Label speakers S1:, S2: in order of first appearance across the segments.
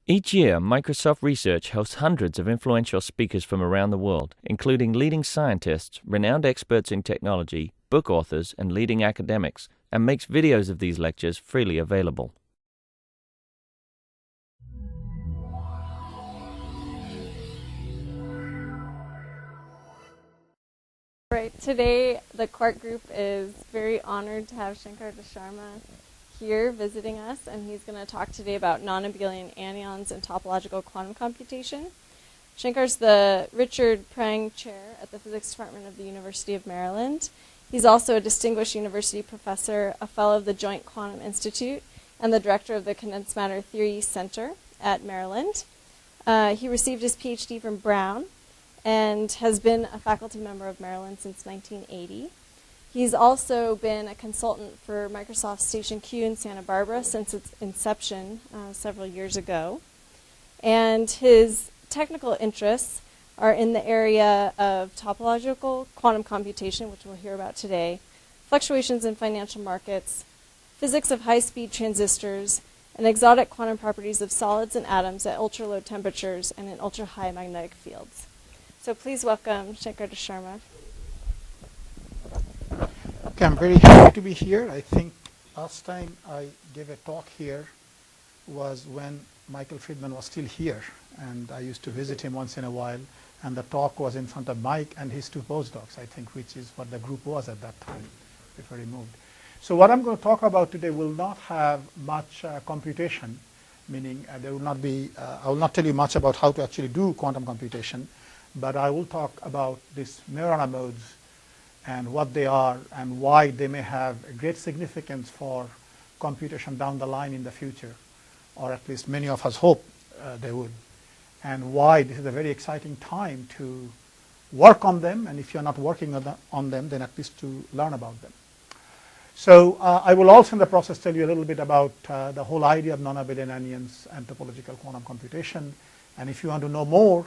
S1: Each year, Microsoft Research hosts hundreds of influential speakers from around the world, including leading scientists, renowned experts in technology, book authors, and leading academics, and makes videos of these lectures freely available.
S2: Right, today the Quark group is very honored to have Shankar Sharma here visiting us, and he's going to talk today about non-abelian anyons and topological quantum computation. Shankar's the Richard Prang Chair at the Physics Department of the University of Maryland. He's also a distinguished university professor, a fellow of the Joint Quantum Institute, and the director of the Condensed Matter Theory Center at Maryland. He received his PhD from Brown and has been a faculty member of Maryland since 1980. He's also been a consultant for Microsoft Station Q in Santa Barbara since its inception several years ago. And his technical interests are in the area of topological quantum computation, which we'll hear about today, fluctuations in financial markets, physics of high-speed transistors, and exotic quantum properties of solids and atoms at ultra-low temperatures and in ultra-high magnetic fields. So please welcome Shankar Sharma.
S3: Okay, I'm very happy to be here. I think last time I gave a talk here was when Michael Friedman was still here, and I used to visit him once in a while, and the talk was in front of Mike and his two postdocs, I think, which is what the group was at that time before he moved. So what I'm going to talk about today will not have much computation, meaning there will not be, I will not tell you much about how to actually do quantum computation, but I will talk about these Majorana modes and what they are and why they may have a great significance for computation down the line in the future, or at least many of us hope they would, and why this is a very exciting time to work on them, and if you're not working on them, then at least to learn about them. So I will also in the process tell you a little bit about the whole idea of non-abelian anyons and topological quantum computation, and if you want to know more,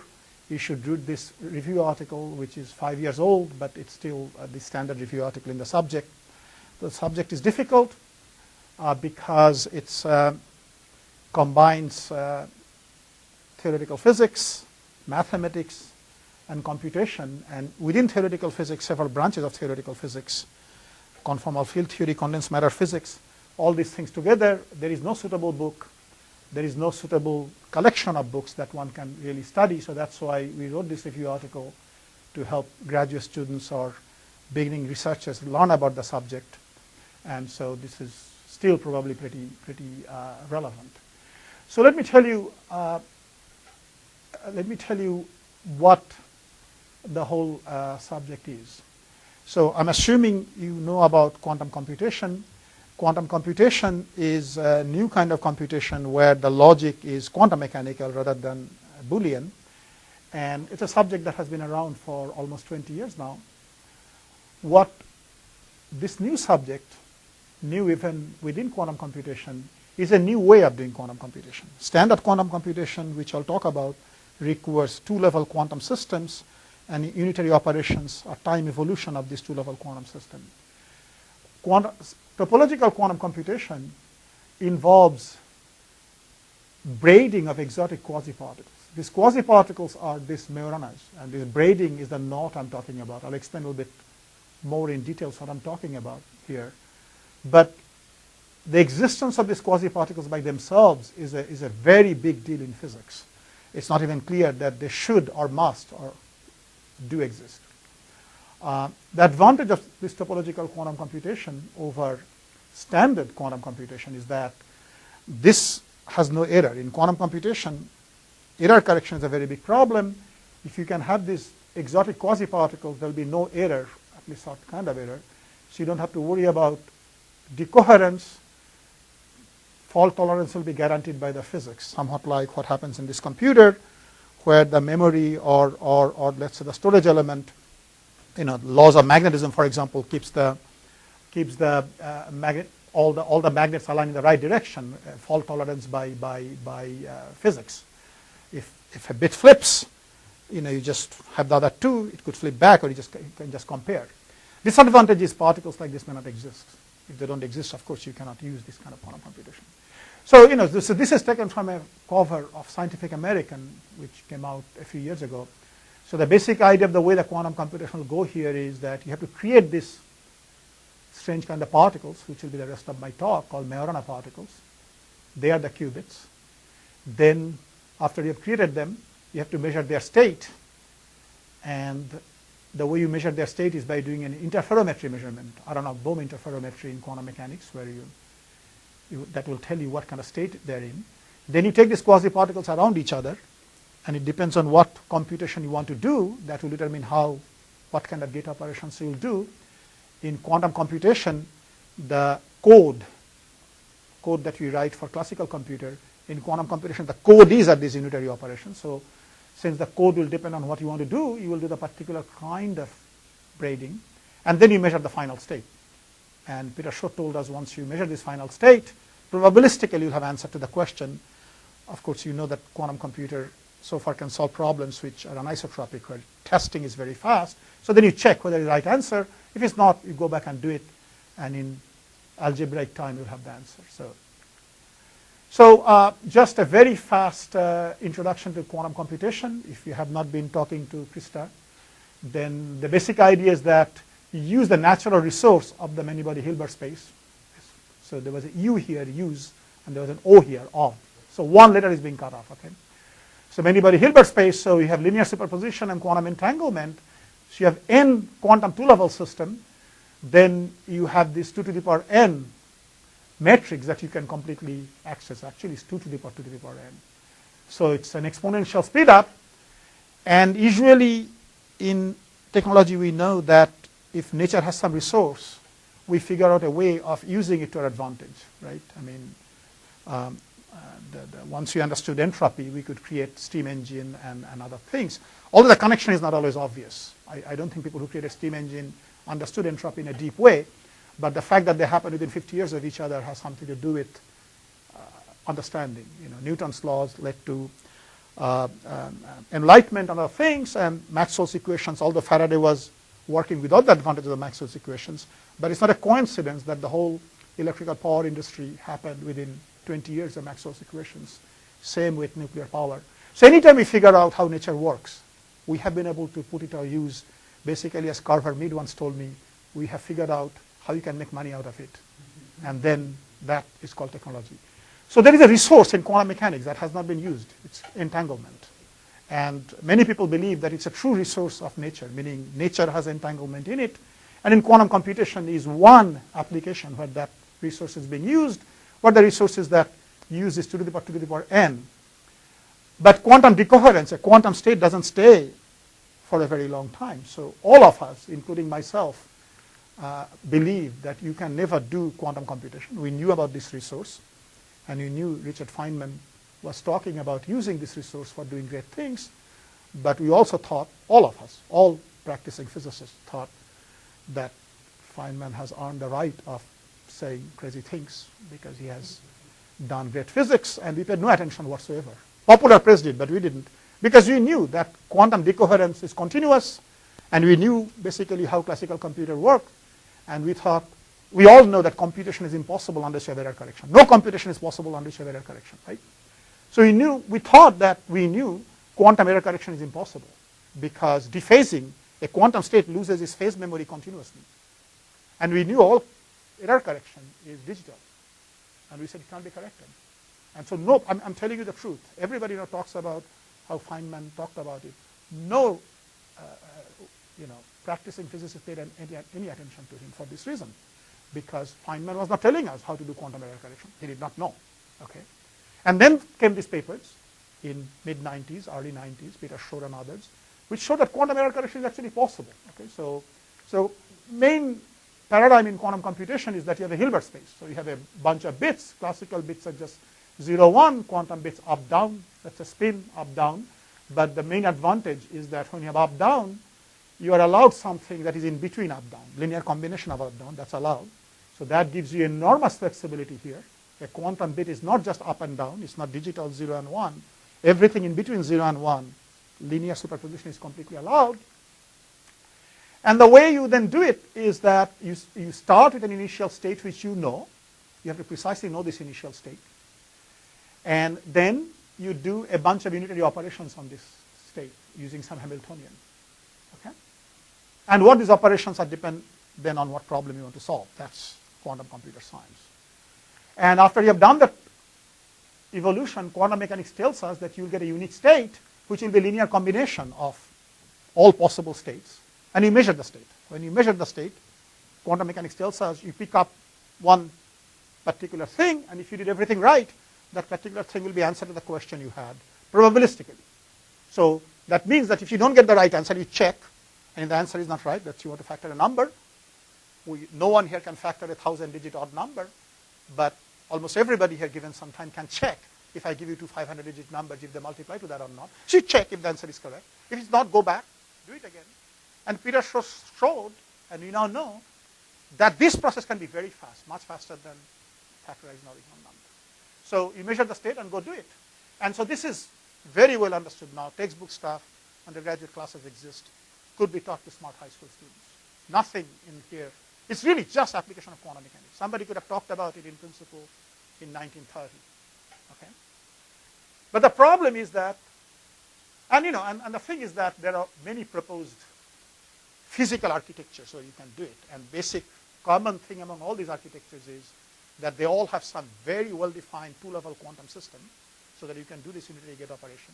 S3: you should read this review article, which is 5 years old, but it's still the standard review article in the subject. The subject is difficult because it combines theoretical physics, mathematics, and computation. And within theoretical physics, several branches of theoretical physics, conformal field theory, condensed matter physics, all these things together. There is no suitable book. There is no suitable collection of books that one can really study, so that's why we wrote this review article to help graduate students or beginning researchers learn about the subject, and so this is still probably pretty relevant. So let me tell you what the whole subject is. So I'm assuming you know about quantum computation. Quantum computation is a new kind of computation where the logic is quantum mechanical rather than Boolean. And it's a subject that has been around for almost 20 years now. What this new subject, new even within quantum computation, is a new way of doing quantum computation. Standard quantum computation, which I'll talk about, requires two-level quantum systems, and unitary operations are time evolution of this two-level quantum system. Topological quantum computation involves braiding of exotic quasiparticles. These quasiparticles are these Majoranas, and this braiding is the knot I'm talking about. I'll explain a little bit more in details what I'm talking about here. But the existence of these quasiparticles by themselves is a very big deal in physics. It's not even clear that they should or must or do exist. The advantage of this topological quantum computation over standard quantum computation is that this has no error. In quantum computation, error correction is a very big problem. If you can have these exotic quasiparticles, there will be no error, at least some kind of error. So you don't have to worry about decoherence. Fault tolerance will be guaranteed by the physics, somewhat like what happens in this computer, where the memory or let's say the storage element, laws of magnetism, for example, keeps the all the magnets aligned in the right direction. Fault tolerance by physics. If a bit flips, you just have the other two. It could flip back, or you can just compare. Disadvantage is particles like this may not exist. If they don't exist, of course, you cannot use this kind of quantum computation. So, this is taken from a cover of Scientific American, which came out a few years ago. So the basic idea of the way the quantum computation will go here is that you have to create this strange kind of particles, which will be the rest of my talk, called Majorana particles. They are the qubits. Then, after you have created them, you have to measure their state. And the way you measure their state is by doing an interferometry measurement, Bohm interferometry in quantum mechanics, where that will tell you what kind of state they're in. Then you take these quasi-particles around each other, and it depends on what computation you want to do. That will determine what kind of gate operations you will do. In quantum computation, the code that we write for classical computer, in quantum computation, the code is at these unitary operations. So since the code will depend on what you want to do, you will do the particular kind of braiding, and then you measure the final state. And Peter Schott told us once you measure this final state, probabilistically you'll have answer to the question. Of course, you know that quantum computer so far can solve problems which are anisotropic, where testing is very fast. So then you check whether it's the right answer. If it's not, you go back and do it, and in algebraic time you'll have the answer. So just a very fast introduction to quantum computation. If you have not been talking to Krista, then the basic idea is that you use the natural resource of the many-body Hilbert space. So there was a U here, use, and there was an O here, of. So one letter is being cut off. Okay. So many-body Hilbert space, so you have linear superposition and quantum entanglement. So you have n quantum two-level system. Then you have this 2 to the power n matrix that you can completely access. Actually, it's 2 to the power n. So it's an exponential speed up. And usually in technology, we know that if nature has some resource, we figure out a way of using it to our advantage, right? I mean, once we understood entropy, we could create steam engine and other things. Although the connection is not always obvious. I don't think people who created steam engine understood entropy in a deep way, but the fact that they happen within 50 years of each other has something to do with understanding. Newton's laws led to enlightenment and other things, and Maxwell's equations, although Faraday was working without the advantage of the Maxwell's equations, but it's not a coincidence that the whole electrical power industry happened within 20 years of Maxwell's equations. Same with nuclear power. So anytime we figure out how nature works, we have been able to put it to use. Basically, as Carver Mead once told me, we have figured out how you can make money out of it. And then that is called technology. So there is a resource in quantum mechanics that has not been used. It's entanglement. And many people believe that it's a true resource of nature, meaning nature has entanglement in it. And in quantum computation is one application where that resource is being used. What the resources that use is 2 to the power n. But quantum decoherence, a quantum state, doesn't stay for a very long time. So all of us, including myself, believe that you can never do quantum computation. We knew about this resource, and we knew Richard Feynman was talking about using this resource for doing great things. But we also thought, all of us, all practicing physicists, thought that Feynman has earned the right of saying crazy things because he has done great physics, and we paid no attention whatsoever. Popular press did, but we didn't, because we knew that quantum decoherence is continuous, and we knew basically how classical computer worked, and we thought, we all know that computation is impossible under Shave error correction. No computation is possible under Shave error correction, right? So we thought that we knew quantum error correction is impossible, because dephasing, a quantum state loses its phase memory continuously. And we knew all error correction is digital. And we said it can't be corrected. And so no, I'm telling you the truth. Everybody talks about how Feynman talked about it. No practicing physicists paid any attention to him for this reason. Because Feynman was not telling us how to do quantum error correction. He did not know. Okay. And then came these papers in mid-90s, early 90s, Peter Schott and others, which showed that quantum error correction is actually possible. Okay. So main paradigm in quantum computation is that you have a Hilbert space. So you have a bunch of bits. Classical bits are just 0, 1. Quantum bits up, down. That's a spin, up, down. But the main advantage is that when you have up, down, you are allowed something that is in between up, down. Linear combination of up, down, that's allowed. So that gives you enormous flexibility here. A quantum bit is not just up and down. It's not digital 0 and 1. Everything in between 0 and 1, linear superposition is completely allowed. And the way you then do it is that you start with an initial state which you know. You have to precisely know this initial state. And then you do a bunch of unitary operations on this state using some Hamiltonian. Okay? And what these operations are depend then on what problem you want to solve. That's quantum computer science. And after you have done that evolution, quantum mechanics tells us that you will get a unique state, which will be a linear combination of all possible states. And you measure the state. When you measure the state, quantum mechanics tells us you pick up one particular thing, and if you did everything right, that particular thing will be answer to the question you had probabilistically. So that means that if you don't get the right answer, you check, and the answer is not right, that you want to factor a number. No one here can factor a 1,000-digit odd number, but almost everybody here given some time can check if I give you two 500-digit numbers, if they multiply to that or not. So you check if the answer is correct. If it's not, go back, do it again. And Peter showed, and we now know, that this process can be very fast, much faster than factorizing an original number. So you measure the state and go do it. And so this is very well understood now. Textbook stuff, undergraduate classes exist, could be taught to smart high school students. Nothing in here. It's really just application of quantum mechanics. Somebody could have talked about it in principle in 1930. Okay? But the problem is that, and the thing is that there are many proposed physical architectures where you can do it. And basic common thing among all these architectures is that they all have some very well-defined two-level quantum system so that you can do this unitary gate operation.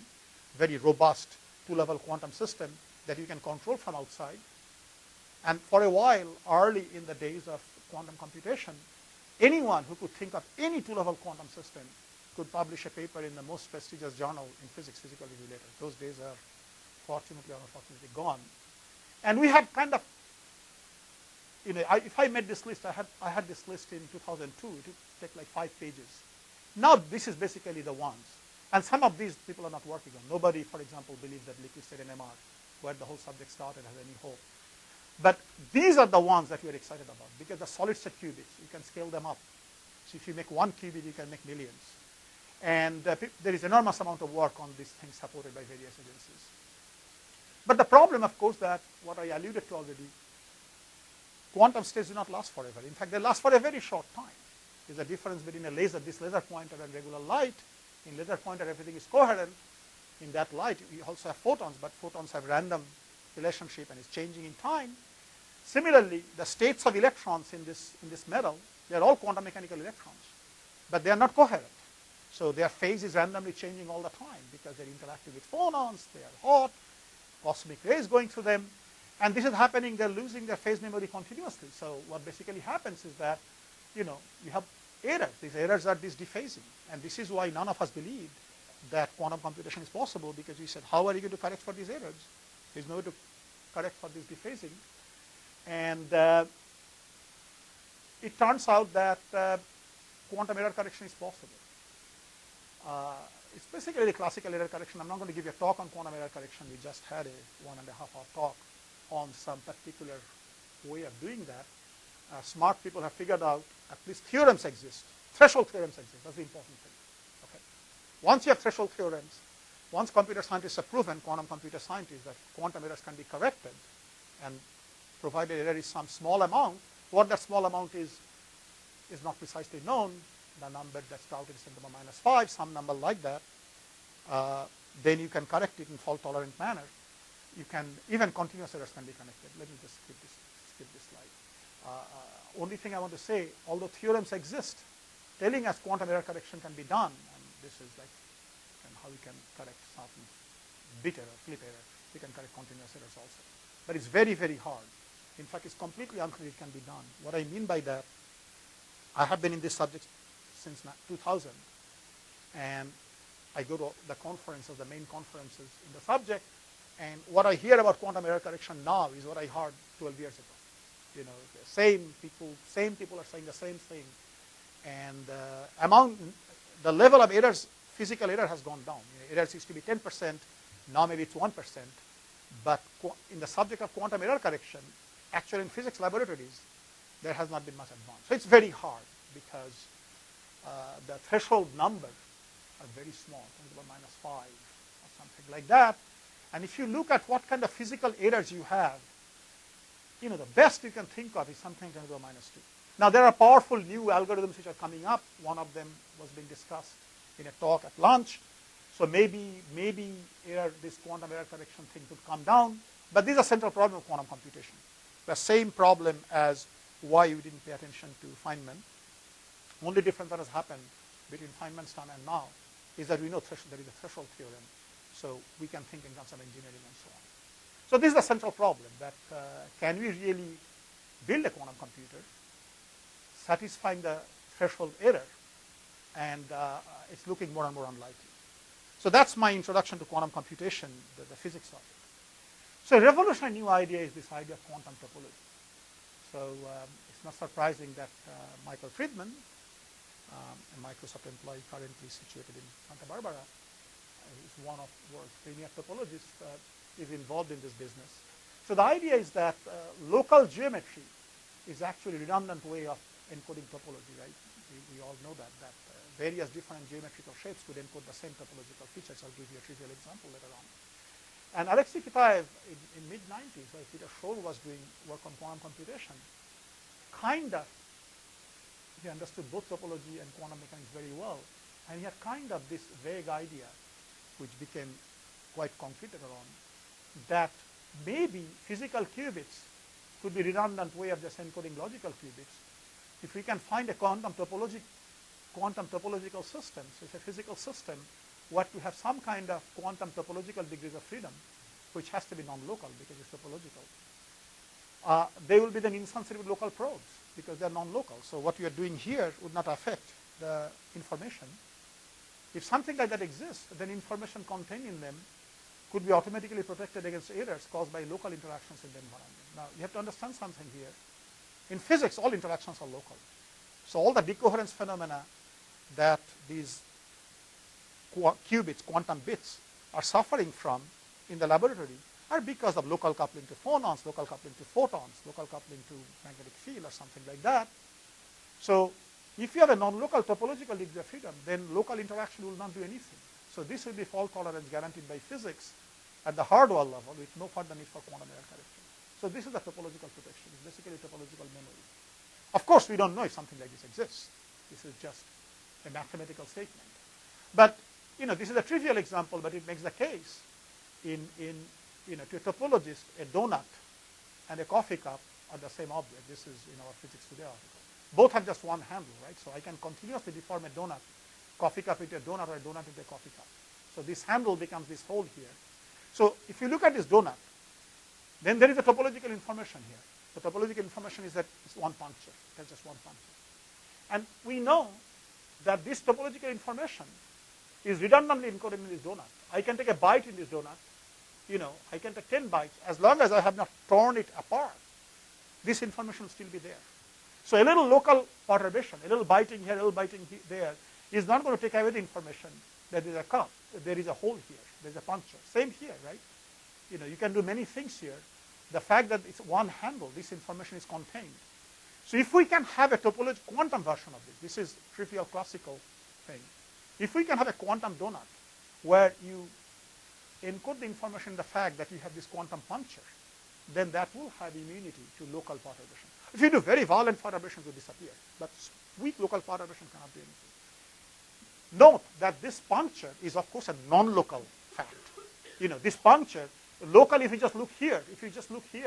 S3: Very robust two-level quantum system that you can control from outside. And for a while, early in the days of quantum computation, anyone who could think of any two-level quantum system could publish a paper in the most prestigious journal in physics, Physical Review Letter. Those days are fortunately or unfortunately gone. And we had kind of, if I made this list, I had this list in 2002. It would take like 5 pages. Now this is basically the ones. And some of these people are not working on. Nobody, for example, believes that liquid state NMR, where the whole subject started, has any hope. But these are the ones that we are excited about because the solid state qubits, you can scale them up. So if you make one qubit, you can make millions. And there is enormous amount of work on these things supported by various agencies. But the problem, of course, that what I alluded to already, quantum states do not last forever. In fact, they last for a very short time. There's a difference between a laser, this laser pointer, and regular light. In laser pointer, everything is coherent. In that light, we also have photons, but photons have random relationship and is changing in time. Similarly, the states of electrons in this metal, they are all quantum mechanical electrons, but they are not coherent. So their phase is randomly changing all the time because they're interacting with phonons, they are hot, cosmic rays going through them, and this is happening, they're losing their phase memory continuously. So what basically happens is that, you have errors. These errors are this dephasing, and this is why none of us believed that quantum computation is possible, because we said, how are you going to correct for these errors? There's no way to correct for this dephasing. And it turns out that quantum error correction is possible. It's basically the classical error correction. I'm not going to give you a talk on quantum error correction. We just had a 1.5-hour talk on some particular way of doing that. Smart people have figured out at least theorems exist. Threshold theorems exist. That's the important thing. Okay. Once you have threshold theorems, once computer scientists have proven, quantum computer scientists, that quantum errors can be corrected, and provided error is some small amount, what that small amount is not precisely known. The number that's touted is 10⁻⁵, some number like that. Then you can correct it in fault-tolerant manner. You can even continuous errors can be connected. Let me just skip this slide. Only thing I want to say, although theorems exist, telling us quantum error correction can be done, and this is like how we can correct certain bit error, flip error. We can correct continuous errors also. But it's very, very hard. In fact, it's completely unclear it can be done. What I mean by that, I have been in this subject since 2000, and I go to the conferences, the main conferences in the subject, and what I hear about quantum error correction now is what I heard 12 years ago. The same people are saying the same thing, and among the level of errors, physical error has gone down. Errors used to be 10%, now maybe it's 1%, but in the subject of quantum error correction, actually in physics laboratories, there has not been much advance. So it's very hard because the threshold numbers are very small, 10⁻⁵ or something like that. And if you look at what kind of physical errors you have, the best you can think of is something 10⁻². Now there are powerful new algorithms which are coming up. One of them was being discussed in a talk at lunch. So maybe this quantum error correction thing could come down. But this is a central problem of quantum computation. The same problem as why we didn't pay attention to Feynman. Only difference that has happened between Feynman's time and now is that we know there is a threshold theorem. So we can think in terms of engineering and so on. So this is the central problem, that can we really build a quantum computer satisfying the threshold error? And it's looking more and more unlikely. So that's my introduction to quantum computation, the physics of it. So a revolutionary new idea is this idea of quantum topology. So it's not surprising that Michael Friedman, a Microsoft employee currently situated in Santa Barbara, is one of the world's premier topologists, is involved in this business. So the idea is that local geometry is actually a redundant way of encoding topology, right? We all know that various different geometrical shapes could encode the same topological features. I'll give you a trivial example later on. And Alexei Kitaev in mid-90s, while Peter Shor was doing work on quantum computation, he understood both topology and quantum mechanics very well. And he had kind of this vague idea, which became quite concrete later on, that maybe physical qubits could be redundant way of just encoding logical qubits. If we can find a quantum topological system, so it's a physical system, what we have some kind of quantum topological degrees of freedom, which has to be non-local because it's topological. They will be then insensitive with local probes because they're non-local. So what we are doing here would not affect the information. If something like that exists, then information contained in them could be automatically protected against errors caused by local interactions in the environment. Now, you have to understand something here. In physics, all interactions are local. So all the decoherence phenomena that these qubits, quantum bits, are suffering from in the laboratory are because of local coupling to phonons, local coupling to photons, local coupling to magnetic field or something like that. So if you have a non-local topological degree of freedom, then local interaction will not do anything. So this will be fault tolerance guaranteed by physics at the hardware level with no further need for quantum error correction. So this is the topological protection. It's basically topological memory. Of course, we don't know if something like this exists. This is just a mathematical statement. But this is a trivial example, but it makes the case to a topologist, a donut and a coffee cup are the same object. This is in our Physics Today article. Both have just one handle, right? So I can continuously deform a donut, coffee cup into a donut, or a donut into a coffee cup. So this handle becomes this hole here. So if you look at this donut, then there is a topological information here. The topological information is that it's one puncture. There's just one puncture. And we know that this topological information is redundantly encoded in this donut. I can take a bite in this donut. I can take 10 bites. As long as I have not torn it apart, this information will still be there. So a little local perturbation, a little biting here, a little biting there, is not going to take away the information that there is a cup, there is a hole here, there's a puncture. Same here, right? You can do many things here. The fact that it's one handle, this information is contained. So if we can have a topological quantum version of this is trivial classical thing. If we can have a quantum donut where you encode the information in the fact that you have this quantum puncture, then that will have immunity to local perturbation. If you do very violent perturbations, will disappear. But weak local perturbation cannot do anything. Note that this puncture is, of course, a non-local fact. This puncture, locally, if you just look here,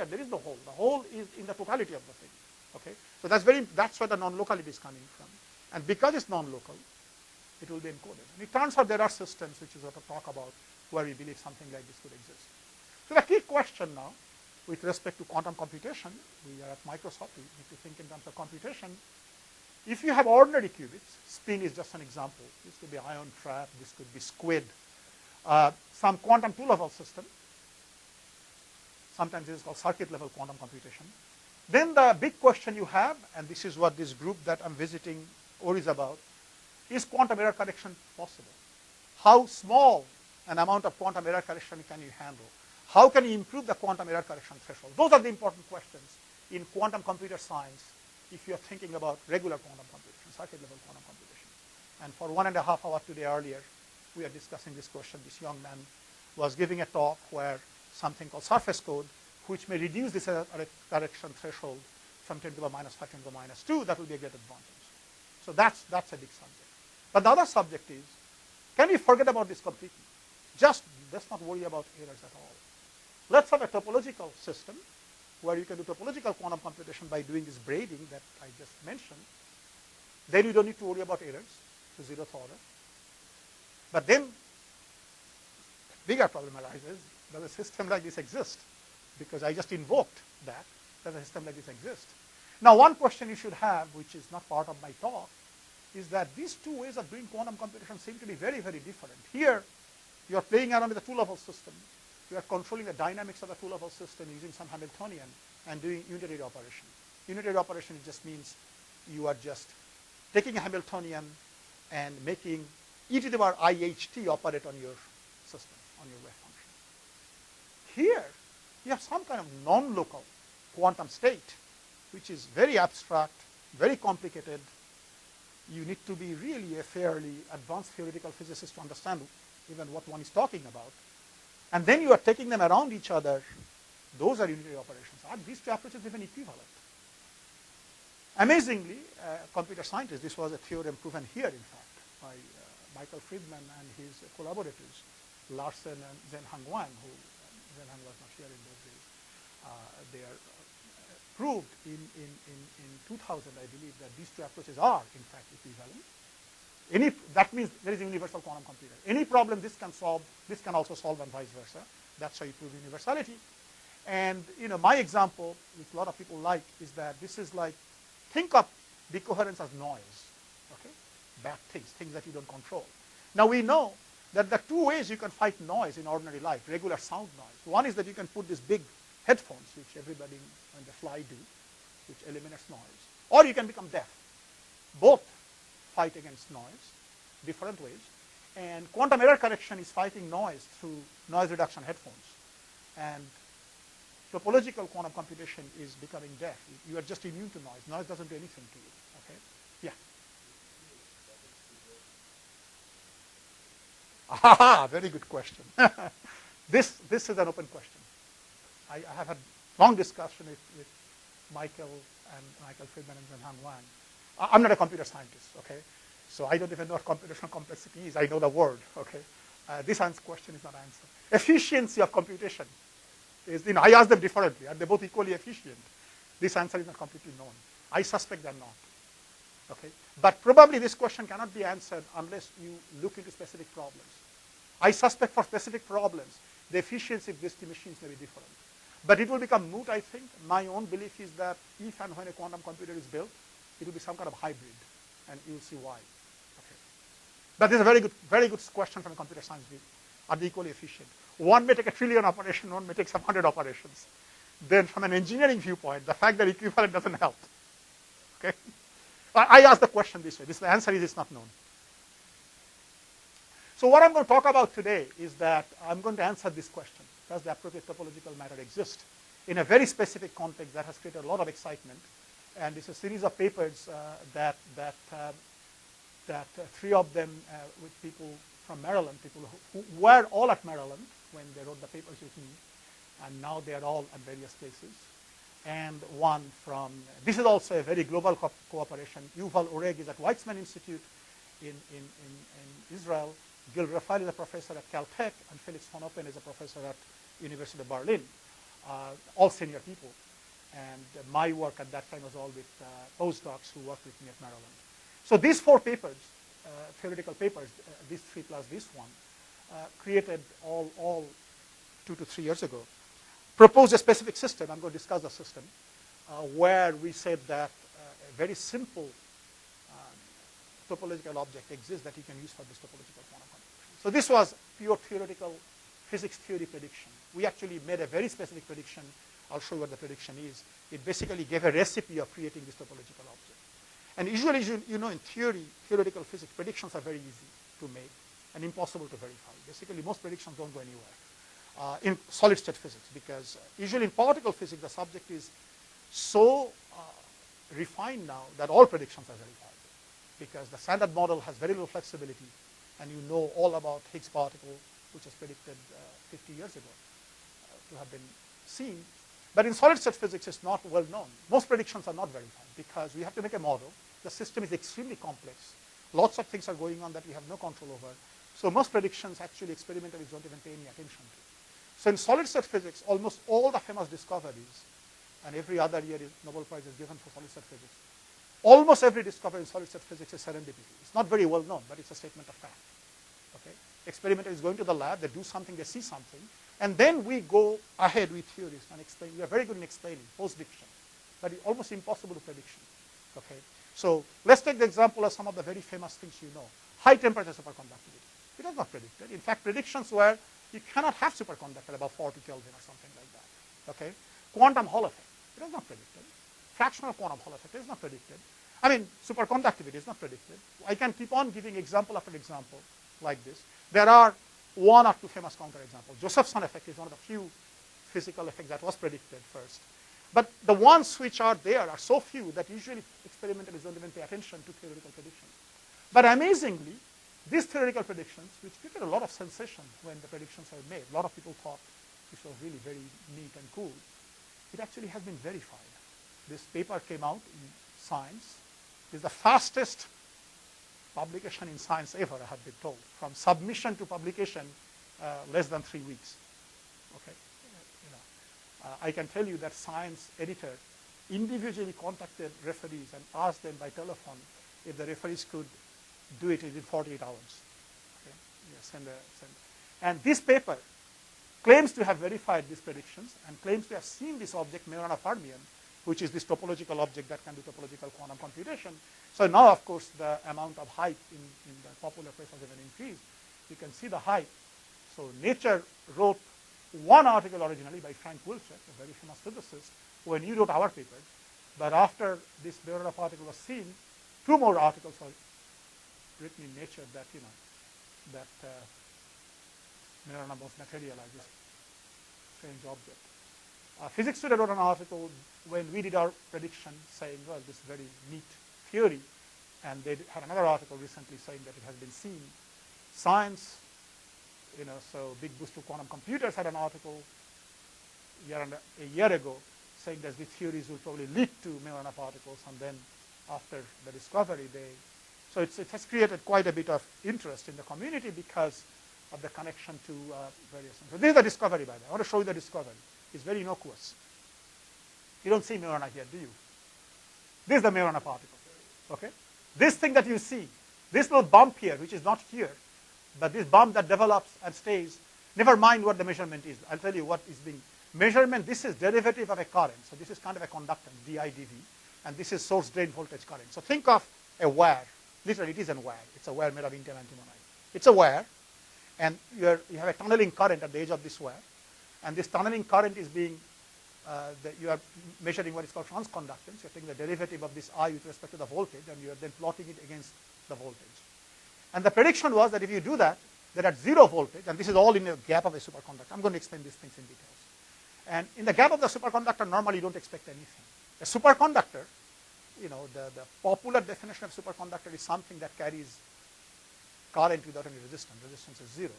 S3: there is no hole. The hole is in the totality of the thing. Okay? So that's where the non-locality is coming from. And because it's non-local, it will be encoded. And it turns out there are systems which is what I talk about where we believe something like this could exist. So the key question now, with respect to quantum computation, we are at Microsoft, we need to think in terms of computation. If you have ordinary qubits, spin is just an example. This could be ion trap, this could be squid, some quantum two-level system. Sometimes this is called circuit-level quantum computation. Then the big question you have, and this is what this group that I'm visiting worries about, is quantum error correction possible? How small an amount of quantum error correction can you handle? How can you improve the quantum error correction threshold? Those are the important questions in quantum computer science if you're thinking about regular quantum computation, circuit-level quantum computation. And for 1.5 hours today earlier, we are discussing this question. This young man was giving a talk where something called surface code, which may reduce this error correction threshold from 10 to the minus 5, 10 to the minus 2, that will be a great advantage. So that's a big subject. But the other subject is, Can we forget about this completely? Just let's not worry about errors at all. Let's have a topological system where you can do topological quantum computation by doing this braiding that I just mentioned. Then you don't need to worry about errors to zeroth order. But then bigger problem arises, does a system like this exist? Because I just invoked that, does a system like this exist? Now one question you should have, which is not part of my talk, is that these two ways of doing quantum computation seem to be very, very different. Here, you're playing around with a two-level system. You are controlling the dynamics of the two-level system using some Hamiltonian and doing unitary operation. Unitary operation just means you are just taking a Hamiltonian and making e to the power IHT operate on your system, on your wave function. Here, you have some kind of non-local quantum state, which is very abstract, very complicated. You need to be really a fairly advanced theoretical physicist to understand even what one is talking about. And then you are taking them around each other. Those are unitary operations. Are these two approaches even equivalent? Amazingly, computer scientists, this was a theorem proven here, in fact, by Michael Friedman and his collaborators, Larsen and Zhenhang Wang, who Zhenhang was not here in those days. They are proved in 2000, I believe, that these two approaches are, in fact, equivalent. That means there is a universal quantum computer. Any problem this can solve, this can also solve, and vice versa. That's how you prove universality. And my example, which a lot of people like, is that this is like, think of decoherence as noise, okay? Bad things that you don't control. Now we know that the two ways you can fight noise in ordinary life, regular sound noise. One is that you can put these big headphones, which everybody when they fly do, which eliminates noise. Or you can become deaf. Both fight against noise, different ways. And quantum error correction is fighting noise through noise reduction headphones. And topological quantum computation is becoming deaf. You are just immune to noise. Noise doesn't do anything to you. Okay? Yeah. Aha, very good question. This is an open question. I have had long discussion with Michael Friedman and Zhenhang Wang. I'm not a computer scientist, okay? So I don't even know what computational complexity is. I know the word, okay? This question is not answered. Efficiency of computation is, I ask them differently. Are they both equally efficient? This answer is not completely known. I suspect they're not, okay? But probably this question cannot be answered unless you look into specific problems. I suspect for specific problems, the efficiency of these two machines may be different. But it will become moot, I think. My own belief is that if and when a quantum computer is built, it will be some kind of hybrid, and you'll see why. Okay. But this is a very good question from a computer science view. Are they equally efficient? One may take 1 trillion operations, one may take some 100 operations. Then from an engineering viewpoint, the fact that equivalent doesn't help. Okay? I ask the question this way. The answer is it's not known. So what I'm going to talk about today is that I'm going to answer this question. Does the appropriate topological matter exist? In a very specific context that has created a lot of excitement. And it's a series of papers that three of them with people from Maryland, people who were all at Maryland when they wrote the papers with me. And now they are all at various places. And one from, this is also a very global cooperation. Yuval Oreg is at Weizmann Institute in Israel. Gil Rafael is a professor at Caltech, and Felix von Oppen is a professor at University of Berlin, all senior people. And my work at that time was all with postdocs who worked with me at Maryland. So these 4 papers, theoretical papers, these 3 plus this one, created all 2 to 3 years ago, proposed a specific system. I'm going to discuss the system, where we said that a very simple topological object exists that you can use for this topological quantum computation. So this was pure theoretical physics theory prediction. We actually made a very specific prediction. I'll show you what the prediction is. It basically gave a recipe of creating this topological object. And usually, in theory, theoretical physics, predictions are very easy to make and impossible to verify. Basically, most predictions don't go anywhere in solid-state physics, because usually in particle physics, the subject is so refined now that all predictions are verified, because the standard model has very little flexibility, and you know all about Higgs particle, which was predicted 50 years ago to have been seen. But in solid-state physics, it's not well known. Most predictions are not verified because we have to make a model. The system is extremely complex. Lots of things are going on that we have no control over. So most predictions actually experimentalists don't even pay any attention to. So in solid state physics, almost all the famous discoveries, and every other year Nobel Prize is given for solid state physics, almost every discovery in solid state physics is serendipity. It's not very well known, but it's a statement of fact. Okay? Experimentalists go into the lab, they do something, they see something, and then we go ahead with theories and explain. We are very good in explaining post-diction, but it's almost impossible to prediction. Okay? So let's take the example of some of the very famous things you know. High temperature superconductivity. It was not predicted. In fact, predictions were you cannot have superconductor above 40 Kelvin or something like that. Okay? Quantum Hall effect. It was not predicted. Fractional quantum Hall effect is not predicted. I mean, superconductivity is not predicted. I can keep on giving example after example like this. There are one or two famous counterexamples. Josephson effect is one of the few physical effects that was predicted first. But the ones which are there are so few that usually experimentalists don't even pay attention to theoretical predictions. But amazingly, these theoretical predictions, which created a lot of sensation when the predictions were made, a lot of people thought this was really very neat and cool, it actually has been verified. This paper came out in Science. It's the fastest publication in Science ever, I have been told. From submission to publication, less than 3 weeks. Okay, I can tell you that Science editor individually contacted referees and asked them by telephone if the referees could do it within 48 hours. Okay? And this paper claims to have verified these predictions and claims to have seen this object, Majorana fermion, which is this topological object that can do topological quantum computation. So now, of course, the amount of hype in the popular press has even increased. You can see the hype. So Nature wrote one article originally by Frank Wilczek, a very famous physicist, when he wrote our paper. But after this Majorana particle was seen, 2 more articles were written in Nature that, Majorana Modes materialize this strange object. Physics Today wrote an article when we did our prediction saying, well, this is very neat theory. And they had another article recently saying that it has been seen. Science, so Big Boost to Quantum Computers had an article a year ago saying that these theories will probably lead to Majorana particles. And then after the discovery, so it has created quite a bit of interest in the community because of the connection to various things. So this is the discovery, by the way. I want to show you the discovery. It's very innocuous. You don't see Majorana here, do you? This is the Majorana particle. Okay? This thing that you see, this little bump here, which is not here, but this bump that develops and stays, never mind what the measurement is. I'll tell you what is being measurement. This is derivative of a current. So this is kind of a conductance, dIdV. And this is source drain voltage current. So think of a wire. Literally, it is a wire. It's a wire made of indium antimonide. It's a wire. And you have a tunneling current at the edge of this wire. And this tunneling current is being, you are measuring what is called transconductance. You're taking the derivative of this I with respect to the voltage, and you're then plotting it against the voltage. And the prediction was that if you do that, that at 0 voltage, and this is all in the gap of a superconductor. I'm going to explain these things in details. And in the gap of the superconductor, normally you don't expect anything. A superconductor, the popular definition of superconductor is something that carries current without any resistance. Resistance is 0.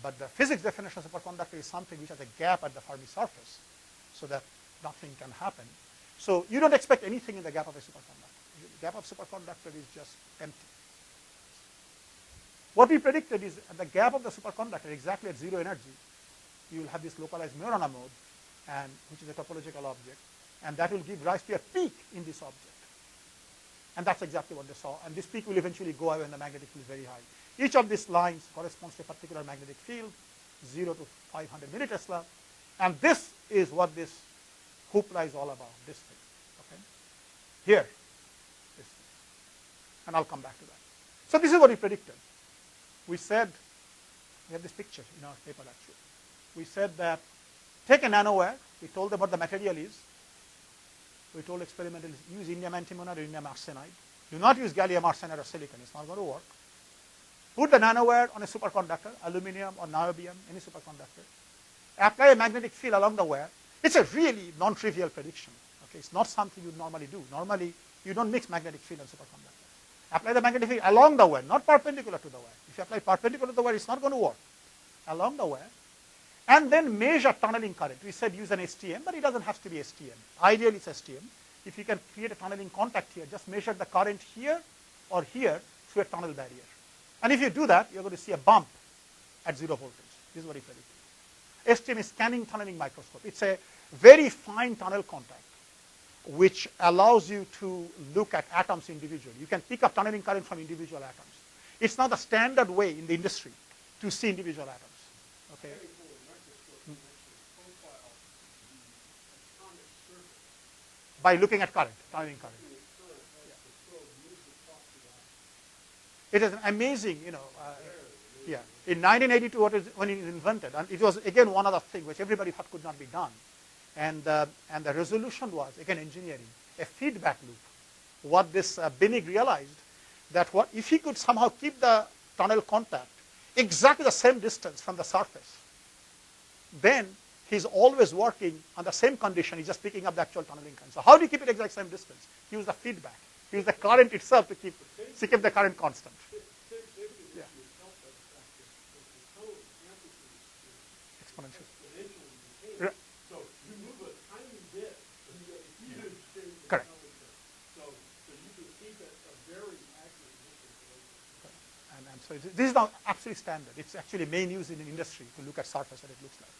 S3: But the physics definition of superconductor is something which has a gap at the Fermi surface so that nothing can happen. So you don't expect anything in the gap of a superconductor. The gap of superconductor is just empty. What we predicted is at the gap of the superconductor, exactly at 0 energy, you will have this localized Majorana mode, which is a topological object, and that will give rise to a peak in this object. And that's exactly what they saw. And this peak will eventually go away when the magnetic field is very high. Each of these lines corresponds to a particular magnetic field, 0 to 500 millitesla. And this is what this hoopla is all about, this thing. Okay? Here, this thing. And I'll come back to that. So this is what we predicted. We said, we have this picture in our paper actually. We said that take a nanowire. We told them what the material is. We told experimentalists use indium antimonide or indium arsenide. Do not use gallium arsenide or silicon. It's not going to work. Put the nanowire on a superconductor, aluminum or niobium, any superconductor. Apply a magnetic field along the wire. It's a really non-trivial prediction. Okay? It's not something you normally do. Normally, you don't mix magnetic field and superconductor. Apply the magnetic field along the wire, not perpendicular to the wire. If you apply perpendicular to the wire, it's not going to work. Along the wire. And then measure tunneling current. We said use an STM, but it doesn't have to be STM. Ideally, it's STM. If you can create a tunneling contact here, just measure the current here or here through a tunnel barrier. And if you do that, you're going to see a bump at 0 voltage. This is what he predicted. STM is scanning tunneling microscope. It's a very fine tunnel contact which allows you to look at atoms individually. You can pick up tunneling current from individual atoms. It's not the standard way in the industry to see individual atoms. Okay. By looking at current, tunneling current. It is an amazing, yeah. In 1982, when it was invented, and it was again one other thing which everybody thought could not be done, and the resolution was again engineering, a feedback loop. What this Binnig realized that if he could somehow keep the tunnel contact exactly the same distance from the surface, then he's always working on the same condition. He's just picking up the actual tunneling current. So how do you keep it exact same distance? Use the feedback. Use the current itself to keep the current constant. Yeah. Exponential.
S4: So you move a tiny bit, and you get a huge change.
S3: Correct.
S4: So you can keep it a very accurate distance.
S3: And so this is now absolutely standard. It's actually main use in an industry to look at surface what it looks like.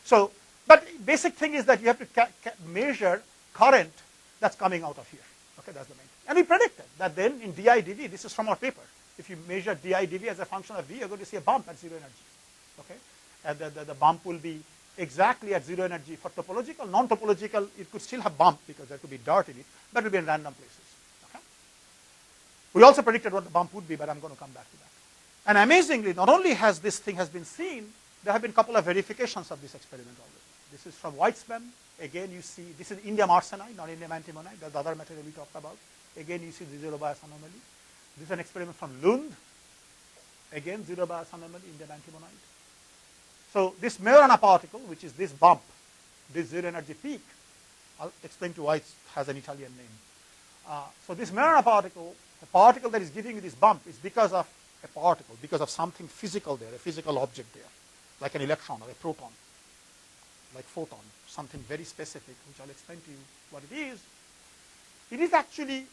S3: So, but basic thing is that you have to measure current that's coming out of here. Okay, that's the main thing. And we predicted that then in DI/dV, this is from our paper. If you measure DI/dV as a function of V, you're going to see a bump at 0 energy. Okay, and the bump will be exactly at 0 energy for topological. Non-topological, it could still have bump because there could be dirt in it, but it will be in random places. Okay. We also predicted what the bump would be, but I'm going to come back to that. And amazingly, not only has this thing has been seen, there have been a couple of verifications of this experiment already. This is from Weitzman. Again, you see, this is indium arsenide, not indium antimonide. That's the other material we talked about. Again, you see the zero bias anomaly. This is an experiment from Lund. Again, zero bias anomaly, indium antimonide. So this Majorana particle, which is this bump, this zero energy peak, I'll explain to you why it has an Italian name. So this Majorana particle, the particle that is giving you this bump is because of a particle, because of something physical there, a physical object there, like an electron or a proton, like photon, something very specific, which I'll explain to you what it is. It is actually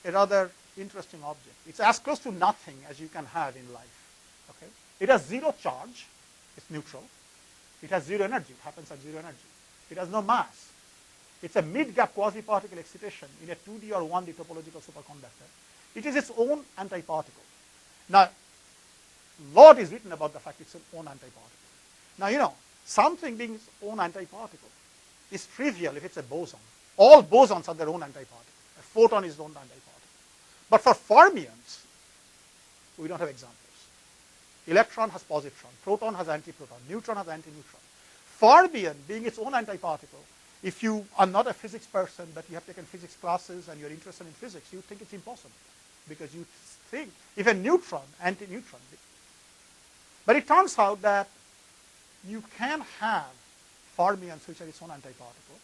S3: a rather interesting object. It's as close to nothing as you can have in life. Okay? It has zero charge. It's neutral. It has zero energy. It happens at zero energy. It has no mass. It's a mid-gap quasi-particle excitation in a 2D or 1D topological superconductor. It is its own antiparticle. Now, a lot is written about the fact it's its own antiparticle. Now, something being its own antiparticle is trivial if it's a boson. All bosons are their own antiparticle. A photon is its own antiparticle. But for fermions, we don't have examples. Electron has positron. Proton has antiproton. Neutron has antineutron. Fermion, being its own antiparticle, if you are not a physics person, but you have taken physics classes and you're interested in physics, you think it's impossible. Because you think, if a neutron, antineutron. But it turns out that you can have fermions which are its own antiparticle.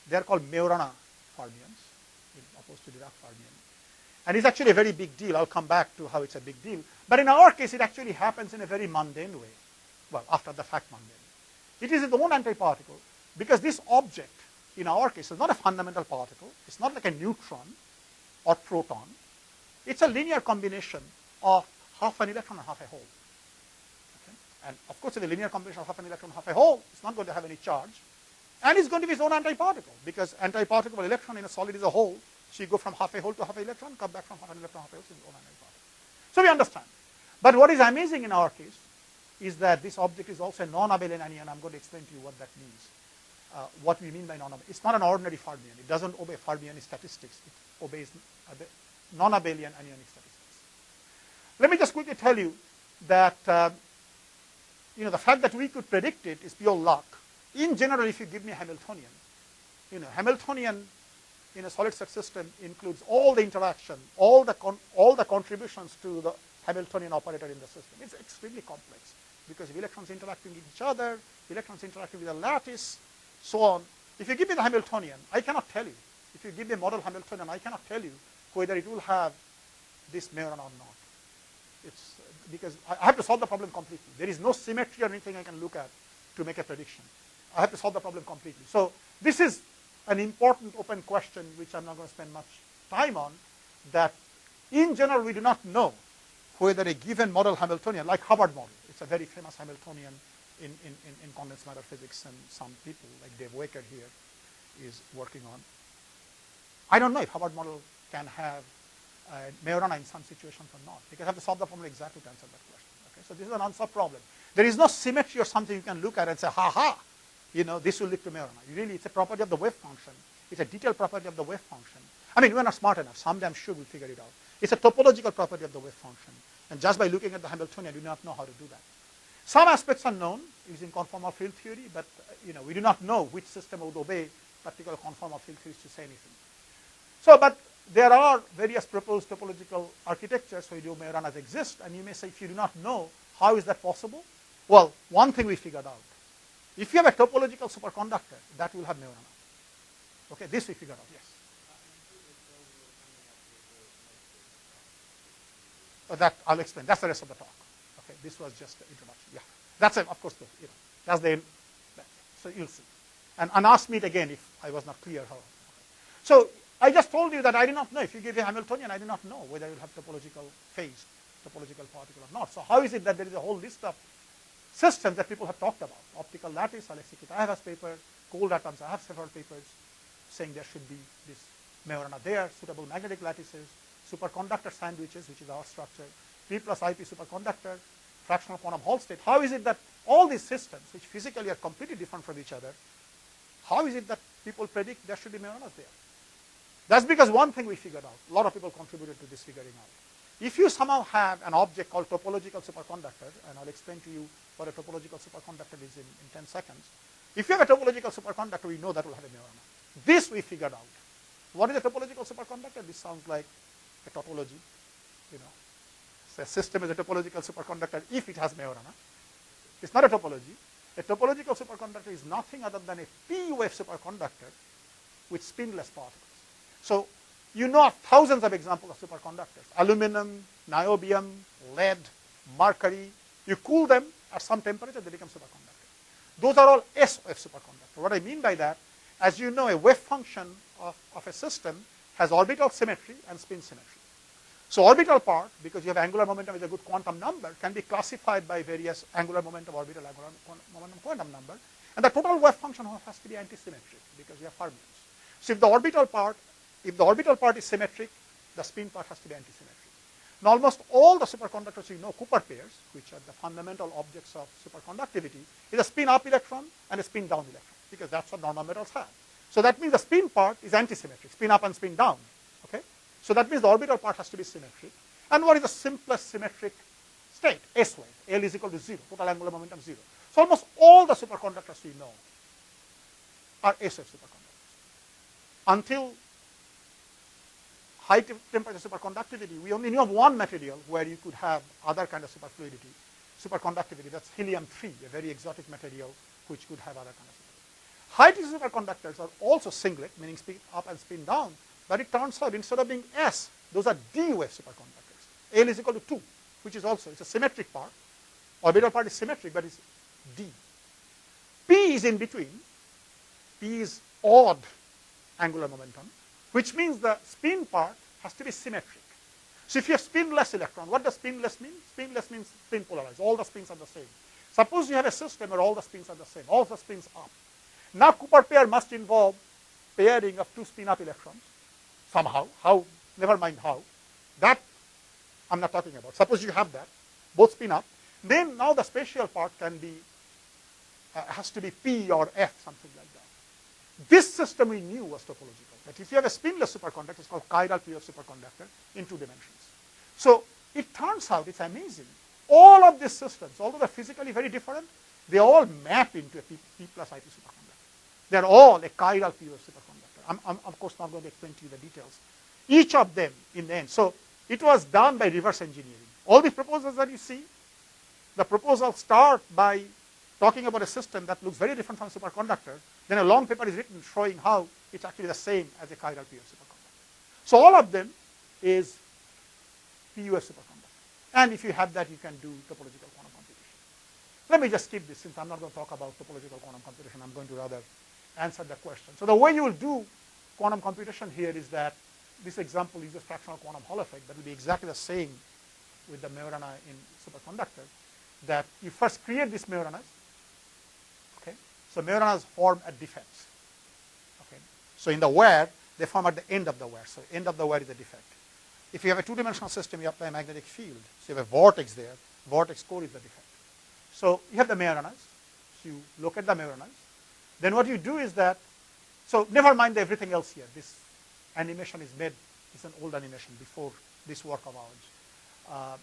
S3: They are called Majorana fermions, opposed to Dirac fermion. And it's actually a very big deal. I'll come back to how it's a big deal. But in our case, it actually happens in a very mundane way. Well, after the fact mundane. It is its own antiparticle because this object, in our case, is not a fundamental particle. It's not like a neutron or proton. It's a linear combination of half an electron and half a hole. Okay? And of course, in a linear combination of half an electron and half a hole, it's not going to have any charge. And it's going to be its own antiparticle because antiparticle electron in a solid is a hole. So you go from half a hole to half an electron, come back from half an electron to half a hole to its own antiparticle. So we understand. But what is amazing in our case is that this object is also a non-Abelian anyon. I'm going to explain to you what that means. What we mean by non-Abelian. It's not an ordinary fermion. It doesn't obey fermionic statistics. It obeys non-Abelian anyonic statistics. Let me just quickly tell you that the fact that we could predict it is pure luck. In general, if you give me a Hamiltonian, Hamiltonian in a solid state system includes all the interaction, all the contributions to the Hamiltonian operator in the system. It's extremely complex because if electrons interacting with each other, electrons interacting with a lattice, so on. If you give me the Hamiltonian, I cannot tell you. If you give me a model Hamiltonian, I cannot tell you whether it will have this Majorana or not. It's because I have to solve the problem completely. There is no symmetry or anything I can look at to make a prediction. I have to solve the problem completely. So this is an important open question which I'm not going to spend much time on, that in general we do not know whether a given model Hamiltonian, like Hubbard model, it's a very famous Hamiltonian in condensed matter physics, and some people like Dave Waker here is working on. I don't know if Hubbard model can have Majorana in some situations or not, because I have to solve the problem exactly to answer that question. Okay? So this is an unsolved problem. There is no symmetry or something you can look at and say, ha, this will lead to Majorana. Really, it's a property of the wave function. It's a detailed property of the wave function. I mean, we're not smart enough. Someday I'm sure we'll figure it out. It's a topological property of the wave function. And just by looking at the Hamiltonian, we do not know how to do that. Some aspects are known using conformal field theory, but we do not know which system would obey particular conformal field theories to say anything. So, but there are various proposed topological architectures where Majoranas exist, and you may say, if you do not know, how is that possible? Well, one thing we figured out. If you have a topological superconductor, that will have Majorana. Okay, this we figured out, yes. That I'll explain. That's the rest of the talk. Okay, this was just the introduction. Yeah, that's it. Of course, that's the. So you'll see, and ask me it again if I was not clear how. Okay. So I just told you that I do not know. If you give a Hamiltonian, I do not know whether you'll have topological phase, topological particle or not. So how is it that there is a whole list of systems that people have talked about? Optical lattice, Alexei Kitaev's paper, cold atoms. I have several papers saying there should be this Majorana there, suitable magnetic lattices, superconductor sandwiches, which is our structure, P plus IP superconductor, fractional quantum Hall state. How is it that all these systems, which physically are completely different from each other, how is it that people predict there should be Majoranas there? That's because one thing we figured out. A lot of people contributed to this figuring out. If you somehow have an object called topological superconductor, and I'll explain to you what a topological superconductor is in 10 seconds. If you have a topological superconductor, we know that will have a Majorana. This we figured out. What is a topological superconductor? This sounds like a topology, So a system is a topological superconductor if it has Majorana. It's not a topology. A topological superconductor is nothing other than a P-wave superconductor with spinless particles. So you know of thousands of examples of superconductors: aluminum, niobium, lead, mercury. You cool them at some temperature, they become superconductor. Those are all S-wave superconductor. What I mean by that, as you know, a wave function of a system has orbital symmetry and spin symmetry. So orbital part, because you have angular momentum is a good quantum number, can be classified by various angular momentum, orbital angular momentum quantum number. And the total wave function has to be antisymmetric because you have fermions. So if the orbital part is symmetric, the spin part has to be antisymmetric. Now almost all the superconductors Cooper pairs, which are the fundamental objects of superconductivity, is a spin up electron and a spin down electron, because that's what normal metals have. So that means the spin part is antisymmetric, spin up and spin down. Okay? So that means the orbital part has to be symmetric. And what is the simplest symmetric state? S-wave. L is equal to 0, total angular momentum 0. So almost all the superconductors we know are S-wave superconductors. Until high temperature superconductivity, we only knew of one material where you could have other kind of superconductivity. That's helium-3, a very exotic material which could have other kind of superconductivity. High temperature superconductors are also singlet, meaning spin up and spin down. But it turns out instead of being S, those are D-wave superconductors. L is equal to 2, which is also, it's a symmetric part. Orbital part is symmetric, but it's D. P is in between. P is odd angular momentum, which means the spin part has to be symmetric. So if you have spinless electron, what does spinless mean? Spinless means spin polarized. All the spins are the same. Suppose you have a system where all the spins are the same, all the spins up. Now Cooper pair must involve pairing of two spin-up electrons. Somehow, how, never mind how, that I'm not talking about. Suppose you have that, both spin up, then now the spatial part can be, has to be P or F, something like that. This system we knew was topological, that if you have a spinless superconductor, it's called chiral P of superconductor in 2 dimensions. So it turns out, it's amazing, all of these systems, although they're physically very different, they all map into a P plus IP superconductor. They're all a chiral P of superconductor. I'm of course not going to explain to you the details. Each of them in the end. So it was done by reverse engineering. All the proposals that you see, the proposals start by talking about a system that looks very different from a superconductor. Then a long paper is written showing how it's actually the same as a chiral P of superconductor. So all of them is PUF superconductor. And if you have that, you can do topological quantum computation. Let me just skip this since I'm not going to talk about topological quantum computation. I'm going to rather answer the question. So the way you will do quantum computation here is that this example uses fractional quantum Hall effect. That will be exactly the same with the Majorana in superconductor, that you first create these Majoranas. Okay, so Majoranas form at defects. Okay, so in the wire, they form at the end of the wire. So end of the wire is a defect. If you have a two-dimensional system, you apply a magnetic field. So you have a vortex there. Vortex core is the defect. So you have the Majoranas. So you look at the Majoranas. Then what you do is that, so never mind everything else here. This animation is made, it's an old animation before this work of ours.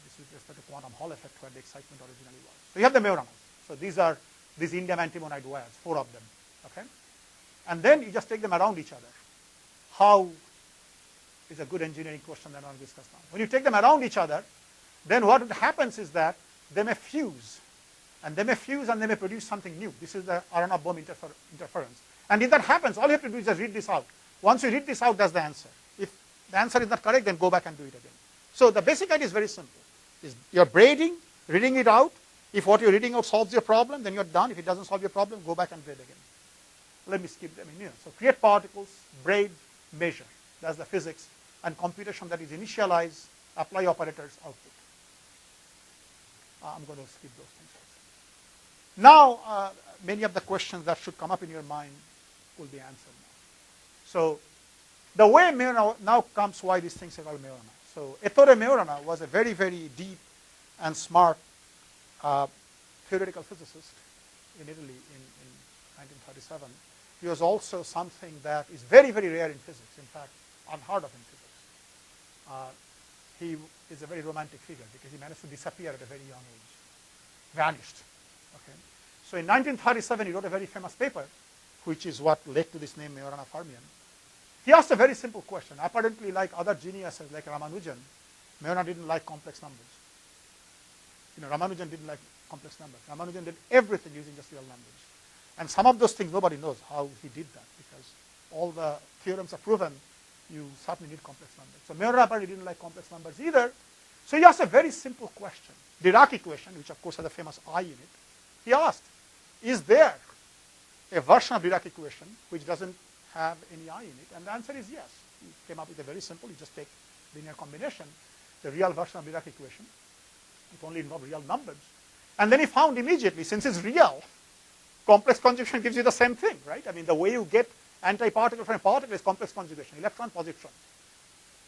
S3: This is with respect to quantum Hall effect where the excitement originally was. So you have the Majoranas. So these are these indium antimonide wires, 4 of them. Okay? And then you just take them around each other. How is a good engineering question that I want to discuss now. When you take them around each other, then what happens is that they may fuse. And they may fuse and they may produce something new. This is the Aronoff-Bohm interference. And if that happens, all you have to do is just read this out. Once you read this out, that's the answer. If the answer is not correct, then go back and do it again. So the basic idea is very simple. You're braiding, reading it out. If what you're reading out solves your problem, then you're done. If it doesn't solve your problem, go back and braid again. Let me skip them. So create particles, braid, measure. That's the physics. And computation that is initialize, apply operators, output. I'm going to skip those things. Now, many of the questions that should come up in your mind will be answered now. So the way Majorana now comes why these things are called Majorana. So Ettore Majorana was a very, very deep and smart theoretical physicist in Italy in 1937. He was also something that is very, very rare in physics, in fact, unheard of in physics. He is a very romantic figure because he managed to disappear at a very young age, vanished. Okay. So in 1937, he wrote a very famous paper, which is what led to this name Majorana fermion. He asked a very simple question. Apparently, like other geniuses like Ramanujan, Majorana didn't like complex numbers. Ramanujan didn't like complex numbers. Ramanujan did everything using just real numbers. And some of those things, nobody knows how he did that because all the theorems are proven. You certainly need complex numbers. So Majorana apparently didn't like complex numbers either. So he asked a very simple question. Dirac equation, which of course has a famous I in it. He asked, is there a version of Dirac equation which doesn't have any I in it? And the answer is yes. He came up with a very simple, you just take linear combination, the real version of Dirac equation. It only involves real numbers. And then he found immediately, since it's real, complex conjugation gives you the same thing, right? I mean, the way you get antiparticle from a particle is complex conjugation, electron, positron.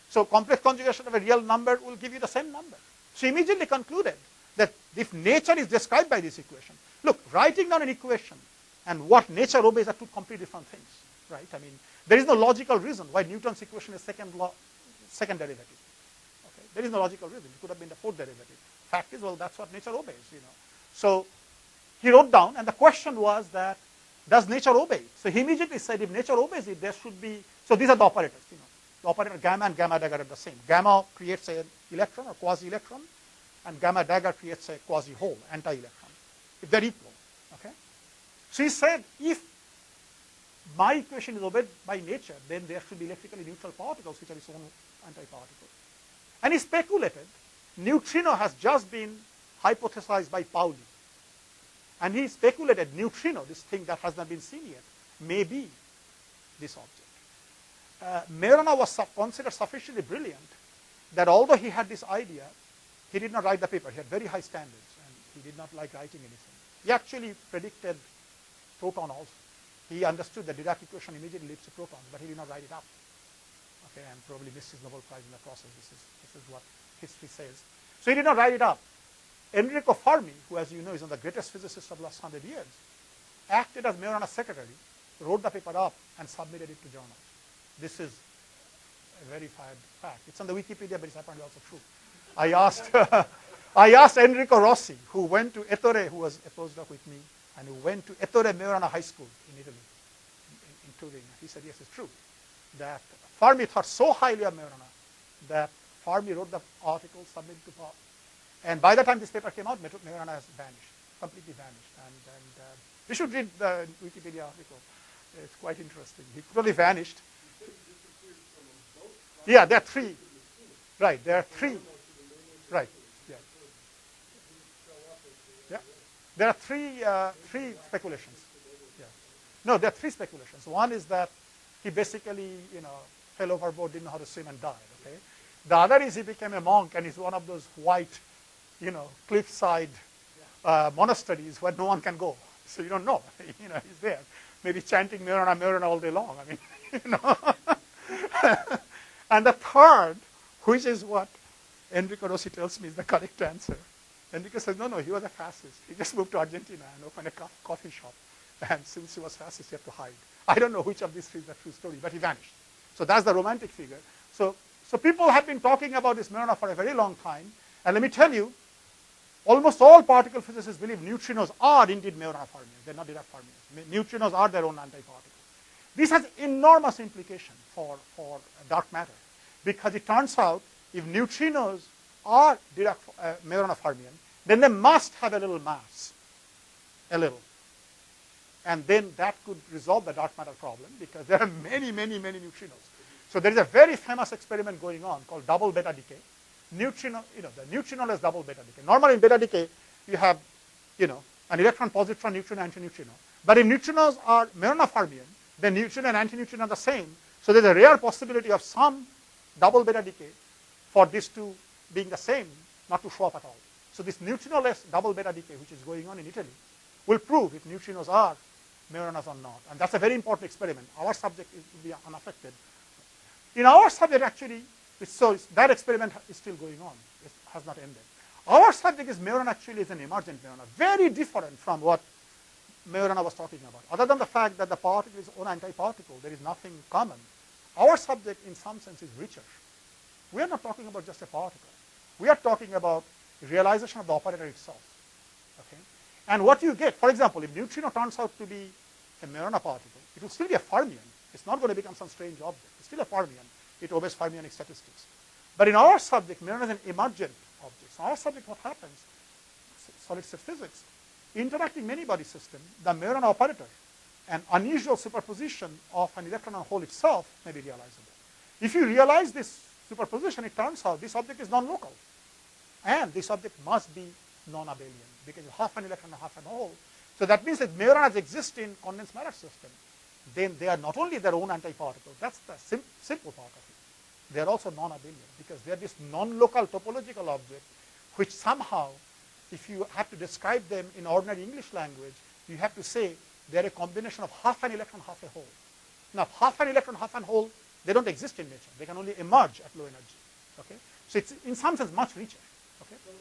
S3: So complex conjugation of a real number will give you the same number. So he immediately concluded that if nature is described by this equation, look, writing down an equation and what nature obeys are two completely different things, right? I mean, there is no logical reason why Newton's equation is second derivative. Okay? There is no logical reason. It could have been the fourth derivative. Fact is, well, that's what nature obeys, So he wrote down, and the question was that, does nature obey it? So he immediately said, if nature obeys it, there should be, so these are the operators, The operator gamma and gamma dagger are the same. Gamma creates an electron or quasi-electron, and gamma dagger creates a quasi-hole, anti-electron, if they're equal, okay? So he said, if my equation is obeyed by nature, then there should be electrically neutral particles, which are its own antiparticles. And he speculated, neutrino has just been hypothesized by Pauli. And he speculated neutrino, this thing that has not been seen yet, may be this object. Majorana was considered sufficiently brilliant that although he had this idea, he did not write the paper. He had very high standards, and he did not like writing anything. He actually predicted proton also. He understood the Dirac equation immediately leads to protons, but he did not write it up. Okay, and probably missed his Nobel Prize in the process. This is what history says. So he did not write it up. Enrico Fermi, who, as you know, is one of the greatest physicists of the last 100 years, acted as Majorana's secretary, wrote the paper up, and submitted it to journals. This is a verified fact. It's on the Wikipedia, but it's apparently also true. I asked Enrico Rossi, who went to Ettore, who was a postdoc with me, and who went to Ettore Majorana High School in Italy, in Turin. He said, yes, it's true, that Fermi thought so highly of Majorana that Fermi wrote the article, submitted to Paul. And by the time this paper came out, Majorana has vanished, completely vanished. And we should read the Wikipedia article. It's quite interesting. He totally vanished. Yeah, there are three. Right, there are three. Right, yeah. Yeah, there are three speculations. Yeah. No, there are three speculations. One is that he basically, fell overboard, didn't know how to swim, and died. Okay. The other is he became a monk and is one of those white, cliffside monasteries where no one can go. So you don't know, he's there. Maybe chanting Majorana, Majorana all day long. I mean, And the third, which is what Enrico Rossi tells me is the correct answer. Enrico says, no, he was a fascist. He just moved to Argentina and opened a coffee shop. And since he was fascist, he had to hide. I don't know which of these three is the true story, but he vanished. So that's the romantic figure. So people have been talking about this Majorana for a very long time. And let me tell you, almost all particle physicists believe neutrinos are indeed Majorana fermions. They're not Dirac fermions. Neutrinos are their own antiparticles. This has enormous implication for dark matter, because it turns out if neutrinos are Dirac Majorana fermion, then they must have a little mass, a little. And then that could resolve the dark matter problem, because there are many, many, many neutrinos. So there is a very famous experiment going on called double beta decay. Neutrino, the neutrinoless double beta decay. Normally in beta decay, you have, an electron, positron, neutrino, antineutrino. But if neutrinos are Majorana fermion, then neutrino and antineutrino are the same. So there's a rare possibility of some double beta decay for these two being the same, not to show up at all. So this neutrinoless double beta decay, which is going on in Italy, will prove if neutrinos are Majoranas or not. And that's a very important experiment. Our subject will be unaffected. In our subject, actually, that experiment is still going on. It has not ended. Our subject is Majorana actually is an emergent Majorana, very different from what Majorana was talking about. Other than the fact that the particle is own antiparticle, there is nothing common. Our subject, in some sense, is richer. We are not talking about just a particle. We are talking about realization of the operator itself. Okay? And what you get, for example, if neutrino turns out to be a Majorana particle, it will still be a fermion. It's not going to become some strange object. It's still a fermion. It obeys fermionic statistics. But in our subject, Majorana is an emergent object. So our subject, what happens? Solid state physics. Interacting many-body system, the Majorana operator, an unusual superposition of an electron and hole itself may be realizable. If you realize this superposition, it turns out this object is non-local. And this object must be non-abelian, because half an electron and half an hole. So that means that Majoranas exist in condensed matter system. Then they are not only their own antiparticle, that's the simple part of it. They are also non-abelian, because they are this non-local topological object, which somehow, if you have to describe them in ordinary English language, you have to say they are a combination of half an electron, half a hole. Now, half an electron, half an hole, they don't exist in nature. They can only emerge at low energy. Okay? So it's in some sense much richer. Okay?
S4: So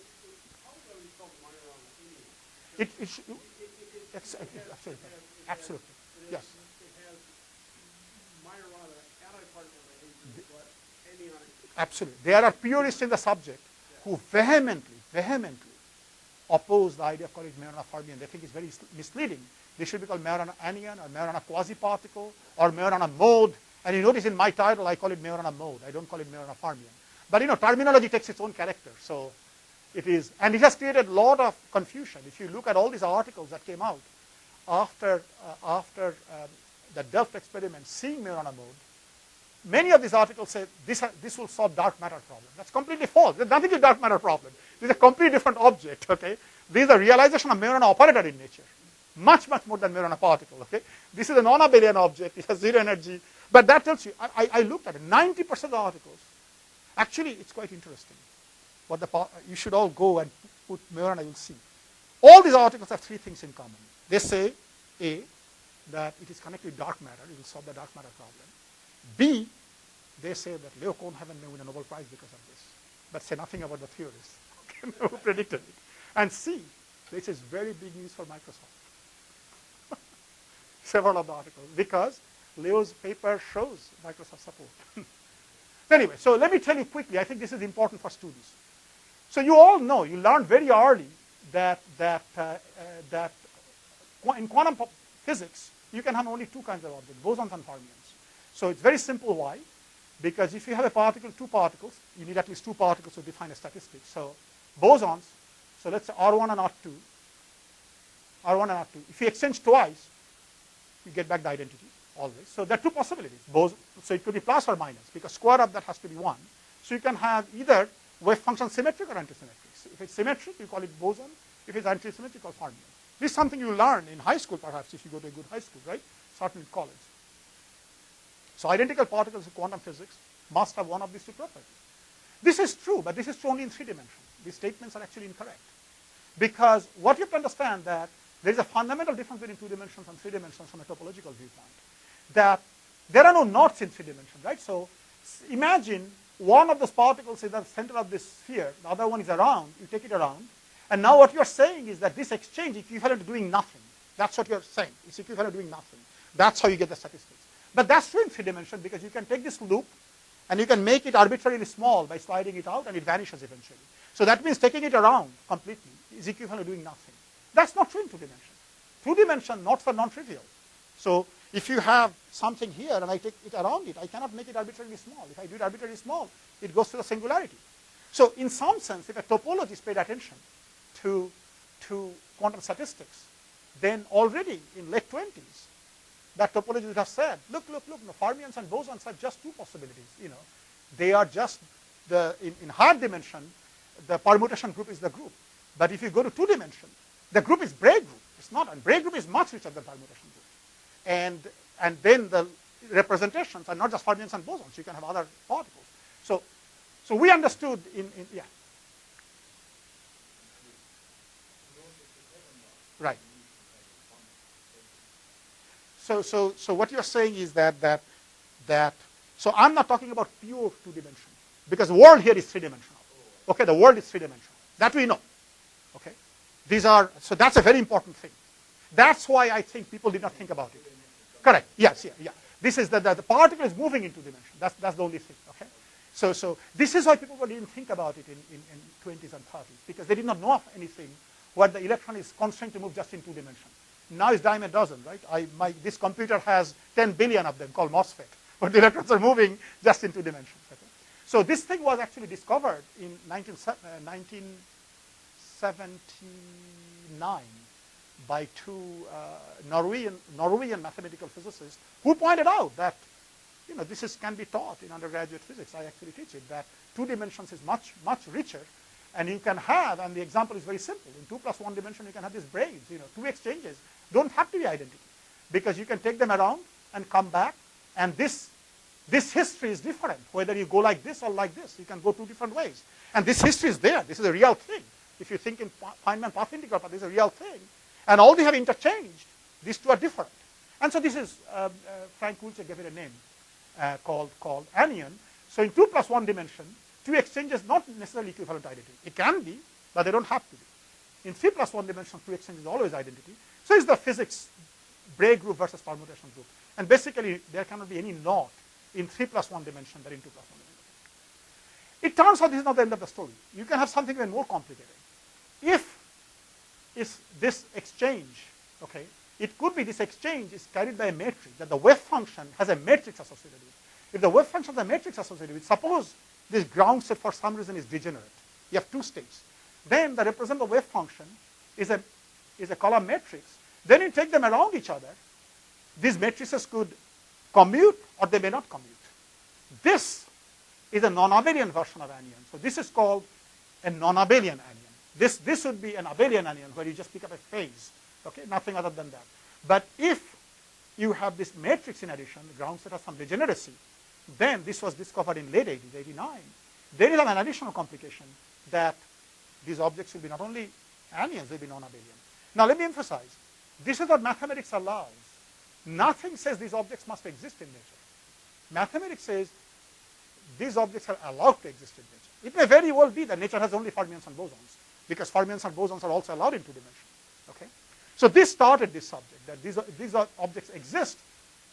S4: how do we call Majorana
S3: Absolutely. Absolutely. Yes.
S4: It has Majorana antiparticle behavior, but anyonic.
S3: Absolutely. There are purists in the subject who vehemently oppose the idea of calling it Majorana fermion. They think it's very misleading. They should be called Majorana anyon or Majorana quasiparticle or Majorana mode. And you notice in my title, I call it Majorana mode. I don't call it Majorana fermion. But terminology takes its own character. So it is, and it has created a lot of confusion. If you look at all these articles that came out after the Delft experiment, seeing Majorana mode, many of these articles say this will solve dark matter problem. That's completely false. There's nothing to dark matter problem. This is a completely different object. Okay, this is a realization of Majorana operator in nature, much more than Majorana particle. Okay, this is a non-abelian object. It has zero energy. But that tells you. I looked at it. 90% of the articles. Actually, it's quite interesting. You should all go and put Majorana. You'll see. All these articles have three things in common. They say A, that it is connected with dark matter. It will solve the dark matter problem. B, they say that Leo Kohn-Haven may win a Nobel Prize because of this, but say nothing about the theorists who predicted it. And C, this is very big news for Microsoft. Several of the articles, because Leo's paper shows Microsoft support. Anyway, so let me tell you quickly, I think this is important for students. So you all know, you learned very early that in quantum physics, you can have only two kinds of objects, bosons and fermions. So it's very simple. Why? Because if you have a particle, two particles, you need at least two particles to define a statistic. So bosons, so let's say R1 and R2, if you exchange twice, you get back the identity always. So there are two possibilities. So it could be plus or minus, because square of that has to be 1. So you can have either wave function symmetric or antisymmetric. So if it's symmetric, you call it boson. If it's antisymmetric, you call fermion. This is something you learn in high school, perhaps, if you go to a good high school, right? Certainly in college. So identical particles in quantum physics must have one of these two properties. This is true, but this is true only in 3 dimensions. These statements are actually incorrect. Because what you have to understand that there is a fundamental difference between 2 dimensions and 3 dimensions from a topological viewpoint. That there are no knots in 3 dimensions, right? So imagine one of those particles is at the center of this sphere, the other one is around, you take it around, and now what you are saying is that this exchange is equivalent to doing nothing. That's what you are saying. It's equivalent to doing nothing. That's how you get the statistics. But that's true in 3 dimensions because you can take this loop and you can make it arbitrarily small by sliding it out and it vanishes eventually. So that means taking it around completely is equivalent to doing nothing. That's not true in 2 dimensions. 2 dimension knots are non-trivial. So if you have something here and I take it around it, I cannot make it arbitrarily small. If I do it arbitrarily small, it goes to the singularity. So in some sense, if a topologist paid attention to quantum statistics, then already in late 20s, that topology would have said, look, no, fermions and bosons are just 2 possibilities. They are just in higher dimension, the permutation group is the group. But if you go to 2 dimension, the group is Bray group. It's not, and Bray group is much richer than permutation group. And then the representations are not just fermions and bosons. You can have other particles. So we understood yeah. Right. So what you're saying is that so I'm not talking about pure 2 dimension because the world here is 3-dimensional. Okay, the world is 3-dimensional. That we know. Okay, so that's a very important thing. That's why I think people did not think about it. Correct. Yes. Yeah. This is the particle is moving into dimension. That's the only thing. Okay. So this is why people didn't think about it in 20s and 30s because they did not know of anything where the electron is constrained to move just in 2 dimensions. Now it's dime a dozen, right? This computer has 10 billion of them called MOSFET, but the electrons are moving just in 2 dimensions. Okay? So this thing was actually discovered in 1979 by 2 Norwegian mathematical physicists who pointed out that this can be taught in undergraduate physics. I actually teach it, that 2 dimensions is much richer. And you can have, and the example is very simple. In 2 + 1 dimension, you can have these branes. 2 exchanges don't have to be identical because you can take them around and come back. And this history is different. Whether you go like this or like this, you can go 2 different ways. And this history is there. This is a real thing. If you think in Feynman path integral, this is a real thing. And all they have interchanged, these 2 are different. And so this is, Frank Wilczek gave it a name called anyon. So in 2 + 1 dimension, 2 exchanges not necessarily equivalent identity. It can be, but they don't have to be. In 3 + 1 dimension, 2 exchanges always identity. So it's the physics Bray group versus permutation group. And basically, there cannot be any knot in 3 + 1 dimension than in 2 + 1 dimension. It turns out this is not the end of the story. You can have something even more complicated. If this exchange, okay, it could be this exchange is carried by a matrix, that the wave function has a matrix associated with it. If the wave function has a matrix associated with it, suppose this ground state for some reason is degenerate. You have 2 states. Then the representative wave function is a column matrix. Then you take them around each other. These matrices could commute or they may not commute. This is a non-abelian version of anyon. So this is called a non-abelian anyon. This would be an abelian anyon where you just pick up a phase. Okay, nothing other than that. But if you have this matrix in addition, the ground state has some degeneracy, then this was discovered in late 80s, 89. There is an additional complication that these objects will be not only anyons, they will be non-abelian. Now let me emphasize, this is what mathematics allows. Nothing says these objects must exist in nature. Mathematics says these objects are allowed to exist in nature. It may very well be that nature has only fermions and bosons, because fermions and bosons are also allowed in 2 dimensions. Okay? So this started this subject, that these objects exist.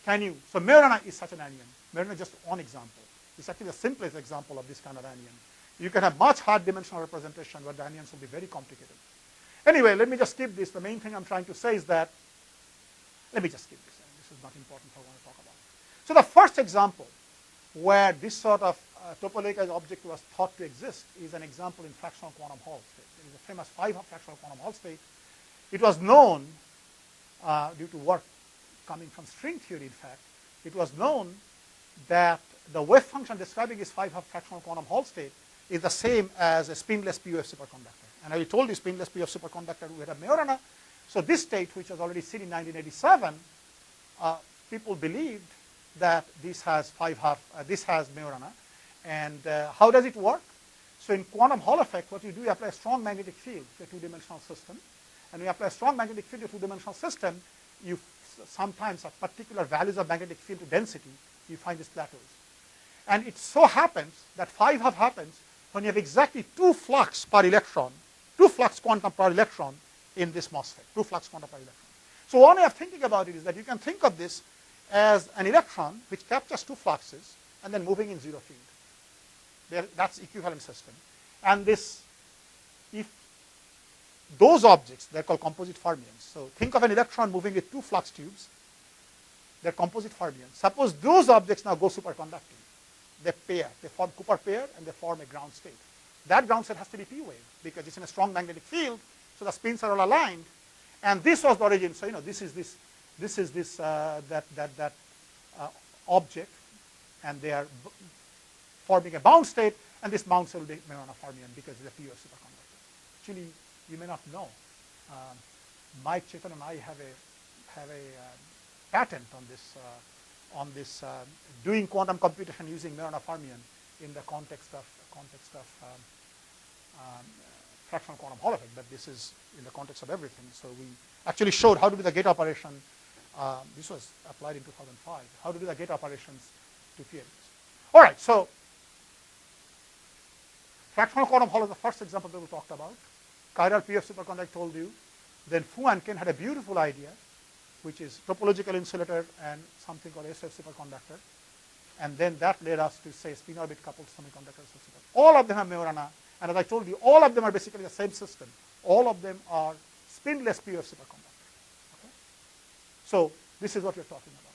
S3: So Majorana is such an anyon. Majorana is just one example. It's actually the simplest example of this kind of anyon. You can have much higher dimensional representation where the anyons will be very complicated. Anyway, let me just skip this. The main thing I'm trying to say is that, let me just skip this. This is not important for what I want to talk about. So the first example where this sort of topological object was thought to exist is an example in fractional quantum Hall state. It is a famous 5-hop fractional quantum Hall state. It was known, due to work coming from string theory, in fact, it was known that the wave function describing this 5-hop fractional quantum Hall state is the same as a spinless PUF superconductor. And I told you spinless PUF superconductor we had a Majorana. So this state, which was already seen in 1987, people believed that this has 5-hop, this has Majorana. And how does it work? So in quantum Hall effect, what you do, you apply a strong magnetic field to a two-dimensional system. And when you apply a strong magnetic field to a two-dimensional system, you sometimes at particular values of magnetic field to density, you find these plateaus. And it so happens that 5-half happens when you have exactly 2 flux per electron, 2 flux quantum per electron in this MOSFET, 2 flux quantum per electron. So one way of thinking about it is that you can think of this as an electron which captures 2 fluxes and then moving in zero field. That's equivalent system. And this, if those objects, they're called composite fermions. So think of an electron moving with 2 flux tubes. They're composite fermions. Suppose those objects now go superconducting. They pair. They form Cooper pair, and they form a ground state. That ground state has to be P wave because it's in a strong magnetic field, so the spins are all aligned. And this was the origin. So this is object, and they are forming a bound state, and this bound state will be Majorana fermion because it's a pure superconductor. Actually, you may not know. Mike, Chetan, and I have a patent on this doing quantum computation using Majorana fermion in the context of fractional quantum Hall effect, but this is in the context of everything. So we actually showed how to do the gate operation. This was applied in 2005. How to do the gate operations to create this. All right, so fractional quantum Hall is the first example that we talked about. Chiral PF superconductor I told you. Then Fu and Ken had a beautiful idea, which is topological insulator and something called SF superconductor. And then that led us to say spin orbit coupled semiconductors. All of them have Majorana. And as I told you, all of them are basically the same system. All of them are spinless PF superconductor. Okay? So this is what we're talking about.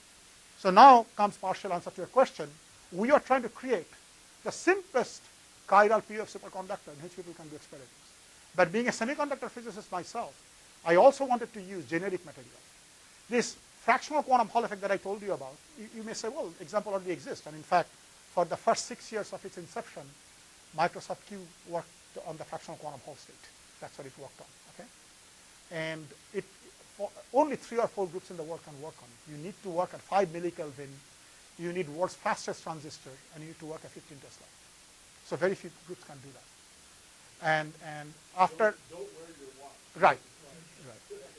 S3: So now comes partial answer to your question. We are trying to create the simplest chiral PF superconductor in which people can do experiments. But being a semiconductor physicist myself, I also wanted to use generic material. This fractional quantum Hall effect that I told you about, you may say, well, example already exists. And in fact, for the first 6 years of its inception, Microsoft Q worked on the fractional quantum Hall state. That's what it worked on. Okay? And only 3 or 4 groups in the world can work on it. You need to work at 5 millikelvin. You need world's fastest transistor, and you need to work at 15 Tesla. So very few groups can do that. And after
S4: don't wear your watch.
S3: Right.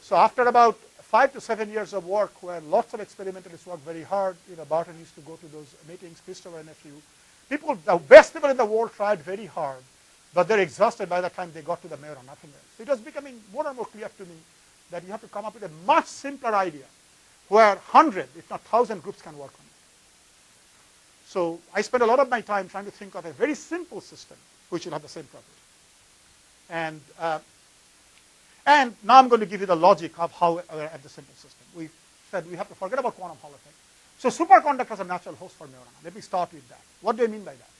S3: So after about 5 to 7 years of work, where lots of experimentalists worked very hard, Barton used to go to those meetings, Christopher and a few. The best people in the world tried very hard, but they're exhausted by the time they got to the Majorana, nothing else. It was becoming more and more clear to me that you have to come up with a much simpler idea where 100, if not 1,000 groups can work on it. So I spent a lot of my time trying to think of a very simple system which will have the same property. And now I'm going to give you the logic of how we're at the simple system. We said we have to forget about quantum Hall effect. So superconductors are natural hosts for Majorana. Let me start with that. What do I mean by that?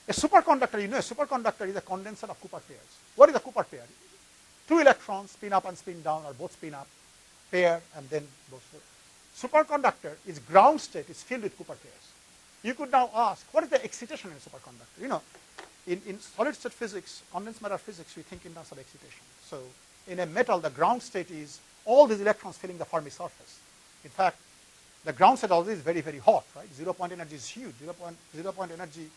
S3: A superconductor, a superconductor is a condenser of Cooper pairs. What is a Cooper pair? 2 electrons spin up and spin down, or both spin up, pair, and then both. Superconductor is ground state, is filled with Cooper pairs. You could now ask, what is the excitation in a superconductor? In solid state physics, condensed matter physics, we think in terms of excitation. So in a metal, the ground state is all these electrons filling the Fermi surface. In fact, the ground state always is very, very hot, right? 0 point energy is huge. 0 point energy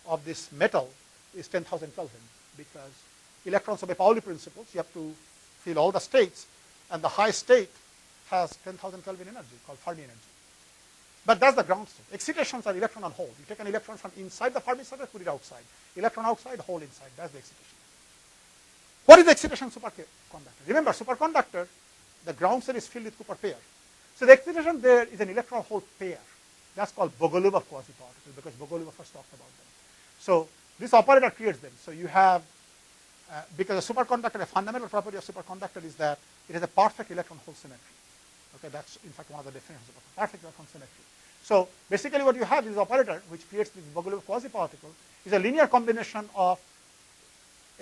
S3: of this metal is 10,000 Kelvin because electrons obey Pauli principles. You have to fill all the states, and the high state has 10,000 Kelvin energy called Fermi energy. But that's the ground state. Excitations are electron on hole. You take an electron from inside the Fermi surface, put it outside. Electron outside, hole inside. That's the excitation. What is the excitation superconductor? Remember, superconductor, the ground state is filled with Cooper pair. So the excitation there is an electron-hole pair. That's called Bogoliubov quasiparticles because Bogoliubov first talked about them. So this operator creates them. So you have, because a superconductor, a fundamental property of superconductor is that it has a perfect electron-hole symmetry. Okay, that's in fact one of the definitions of perfect electron symmetry. So basically what you have is operator which creates this Bogoliubov quasiparticle is a linear combination of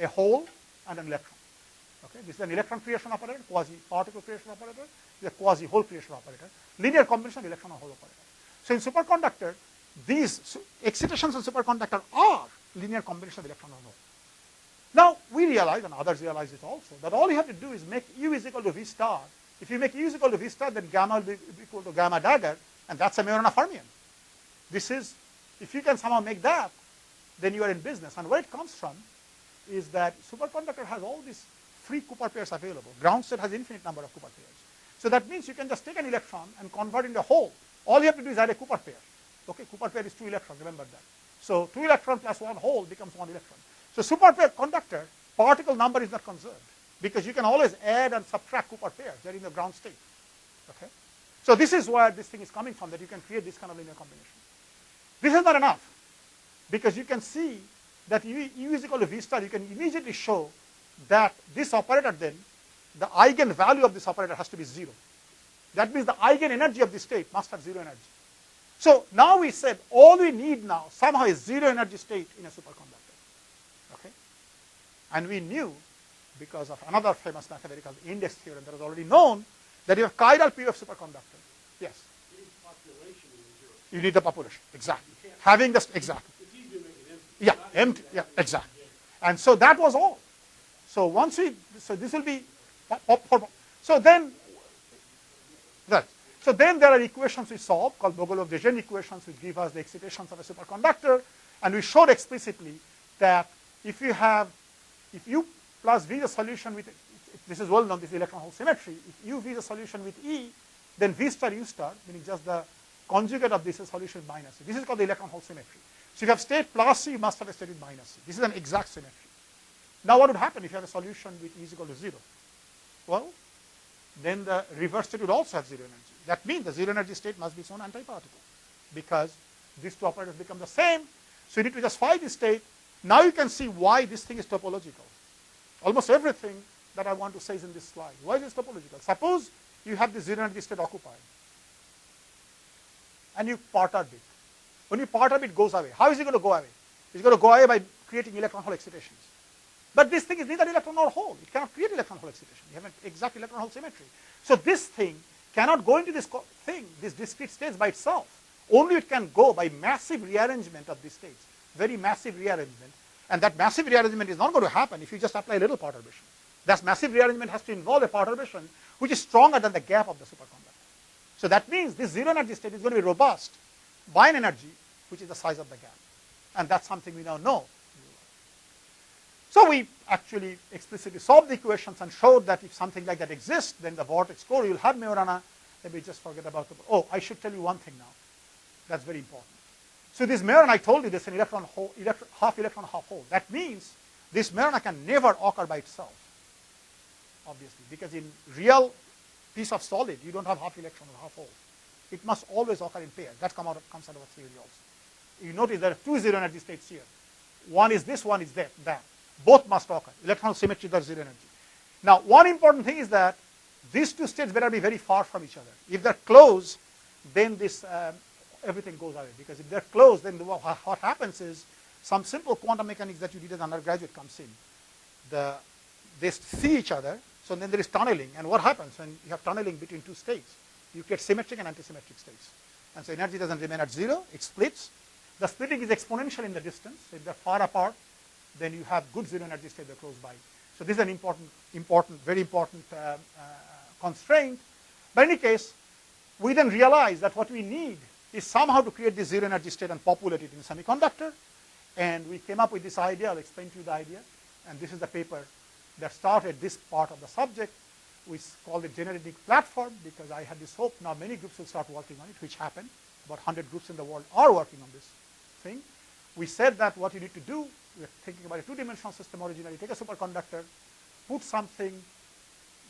S3: a hole and an electron. Okay, this is an electron creation operator, quasi-particle creation operator, this is a quasi-hole creation operator, linear combination of electron and hole operator. So in superconductor, these excitations in superconductor are linear combination of electron and hole. Now we realize, and others realize it also, that all you have to do is make U is equal to V star. If you make U is equal to V star, then gamma will be equal to gamma dagger, and that's a Majorana fermion. This is, if you can somehow make that, then you are in business. And where it comes from is that superconductor has all these free Cooper pairs available. Ground state has infinite number of Cooper pairs. So that means you can just take an electron and convert it into a hole. All you have to do is add a Cooper pair. Okay, Cooper pair is 2 electrons, remember that. So 2 electrons plus 1 hole becomes 1 electron. So super pair conductor, particle number is not conserved because you can always add and subtract Cooper pairs. They're in the ground state. Okay? So this is where this thing is coming from, that you can create this kind of linear combination. This is not enough because you can see that U is equal to V star. You can immediately show that this operator then, the eigenvalue of this operator has to be 0. That means the eigenenergy of the state must have 0 energy. So now we said all we need now somehow is 0 energy state in a superconductor. Okay? And we knew, because of another famous mathematical index theorem that was already known, that you have chiral period of superconductor. Yes?
S4: You need population in the zero.
S3: You need the population, exactly. Having this, exactly.
S4: It's easy to make it empty.
S3: Yeah, empty, yeah, exactly. And so that was all. So once we, so this will be, so then, that. So then there are equations we solve called Bogolov-Dejean equations, which give us the excitations of a superconductor, and we showed explicitly that if you have, if U plus V is a solution with, this is well known, this is electron hole symmetry. If U V is a solution with E, then V star U star, meaning just the conjugate of this is solution minus E. This is called the electron hole symmetry. So if you have state plus E, you must have a state with minus E. This is an exact symmetry. Now what would happen if you have a solution with E is equal to 0? Well, then the reverse state would also have 0 energy. That means the 0 energy state must be its own antiparticle because these two operators become the same. So you need to just find this state. Now you can see why this thing is topological. Almost everything that I want to say is in this slide. Why is this topological? Suppose you have this 0 energy state occupied and you perturb it. When you perturb it, it goes away. How is it going to go away? It's going to go away by creating electron hole excitations. But this thing is neither electron nor hole. It cannot create electron hole excitation. You have an exact electron hole symmetry. So this thing cannot go into this thing, this discrete states by itself. Only it can go by massive rearrangement of these states, very massive rearrangement. And that massive rearrangement is not going to happen if you just apply a little perturbation. That massive rearrangement has to involve a perturbation which is stronger than the gap of the superconductor. So that means this 0 energy state is going to be robust by an energy which is the size of the gap. And that's something we now know. So we actually explicitly solved the equations and showed that if something like that exists, then the vortex core, you'll have Majorana. Let me just forget about the, oh, I should tell you one thing now. That's very important. So this Majorana, I told you this is an electron hole, half electron, half hole. That means this Majorana can never occur by itself, obviously, because in real piece of solid, you don't have half electron or half hole. It must always occur in pairs. That comes out of our theory also. You notice there are 2 0 energy states here. One is this, one is that. Both must occur. Electron symmetry, there's 0 energy. Now, one important thing is that these two states better be very far from each other. If they're close, then this everything goes away. Because if they're close, then what happens is some simple quantum mechanics that you did as undergraduate comes in. They see each other, so then there is tunneling. And what happens when you have tunneling between two states? You get symmetric and antisymmetric states. And so energy doesn't remain at 0, it splits. The splitting is exponential in the distance. So if they're far apart, then you have good 0 energy state, they're close by. So this is an very important constraint. But in any case, we then realize that what we need is somehow to create this 0 energy state and populate it in a semiconductor. And we came up with this idea. I'll explain to you the idea. And this is the paper that started this part of the subject. We called it generating platform because I had this hope now many groups will start working on it, which happened. About 100 groups in the world are working on this thing. We said that what you need to do, we're thinking about a 2-dimensional system originally, take a superconductor, put something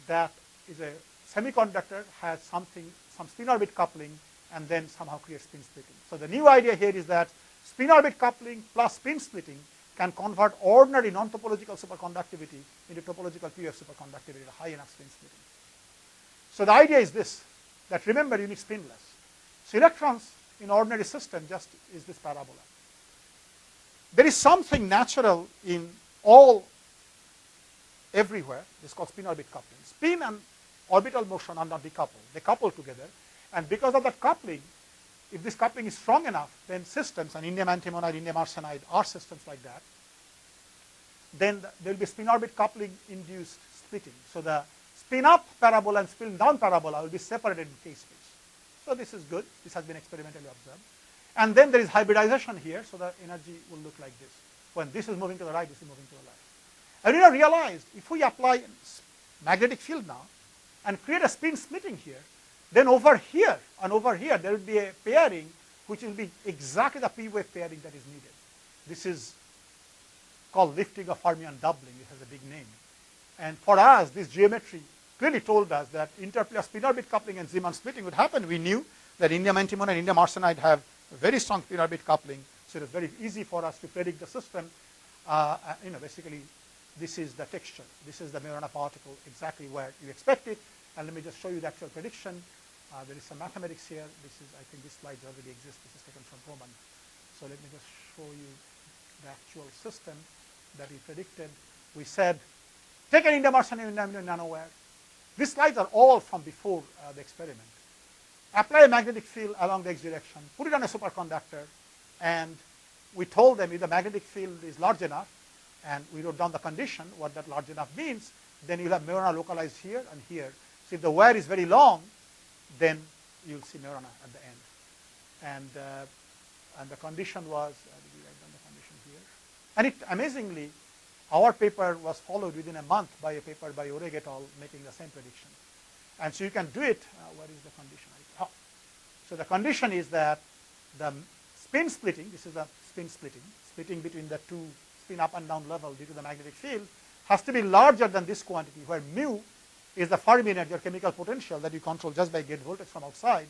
S3: that is a semiconductor, has something, some spin-orbit coupling, and then somehow create spin splitting. So the new idea here is that spin-orbit coupling plus spin splitting can convert ordinary non-topological superconductivity into topological pure superconductivity at high enough spin splitting. So the idea is this, that remember you need spinless. So electrons in ordinary system just is this parabola. There is something natural in all, everywhere. This is called spin-orbit coupling. Spin and orbital motion are not decoupled. They couple together. And because of that coupling, if this coupling is strong enough, then systems, and indium antimonide, indium arsenide are systems like that, then there will be spin-orbit coupling induced splitting. So the spin-up parabola and spin-down parabola will be separated in k-space. So this is good. This has been experimentally observed. And then there is hybridization here, so the energy will look like this. When this is moving to the right, this is moving to the left. And you realized if we apply magnetic field now and create a spin splitting here, then over here and over here there will be a pairing which will be exactly the p-wave pairing that is needed. This is called lifting of fermion doubling. It has a big name. And for us, this geometry clearly told us that interplay of spin-orbit coupling and Zeeman splitting would happen. We knew that indium antimonide and indium arsenide have a very strong spin-orbit coupling, so it was very easy for us to predict the system. Basically, this is the texture. This is the Majorana particle exactly where you expect it. And let me just show you the actual prediction. There is some mathematics here. I think this slide already exists. This is taken from Roman. So let me just show you the actual system that we predicted. We said, take an indium arsenide nanowire. These slides are all from before the experiment. Apply a magnetic field along the x direction, put it on a superconductor, and we told them if the magnetic field is large enough, and we wrote down the condition, what that large enough means, then you'll have Majorana localized here and here. So if the wire is very long, then you'll see Majorana at the end. And the condition was, did we write down the condition here? And it amazingly, our paper was followed within a month by a paper by Oreg et al. Making the same prediction. And so you can do it. What is the condition? So the condition is that the spin splitting, this is the spin splitting between the two spin up and down level due to the magnetic field, has to be larger than this quantity, where mu is the Fermi energy or chemical potential that you control just by gate voltage from outside,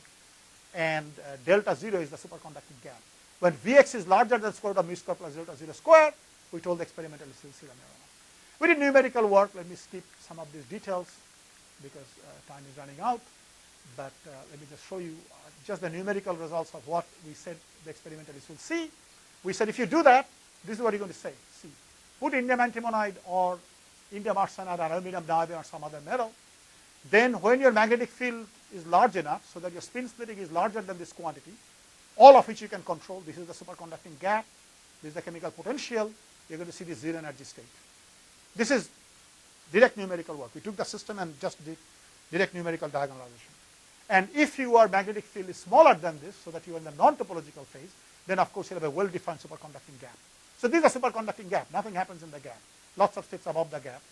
S3: and delta 0 is the superconducting gap. When Vx is larger than square root of mu square plus delta 0 square, we told the experimental silsila Majorana. We did numerical work. Let me skip some of these details because time is running out. But let me just show you just the numerical results of what we said the experimentalists will see. We said if you do that, this is what you're going to say. See, put indium antimonide or indium arsenide or aluminum dioxide or some other metal. Then when your magnetic field is large enough so that your spin splitting is larger than this quantity, all of which you can control, this is the superconducting gap, this is the chemical potential, you're going to see this zero energy state. This is direct numerical work. We took the system and just did direct numerical diagonalization. And if your magnetic field is smaller than this, so that you are in the non-topological phase, then of course you have a well-defined superconducting gap. So this is a superconducting gap. Nothing happens in the gap. Lots of states above the gap.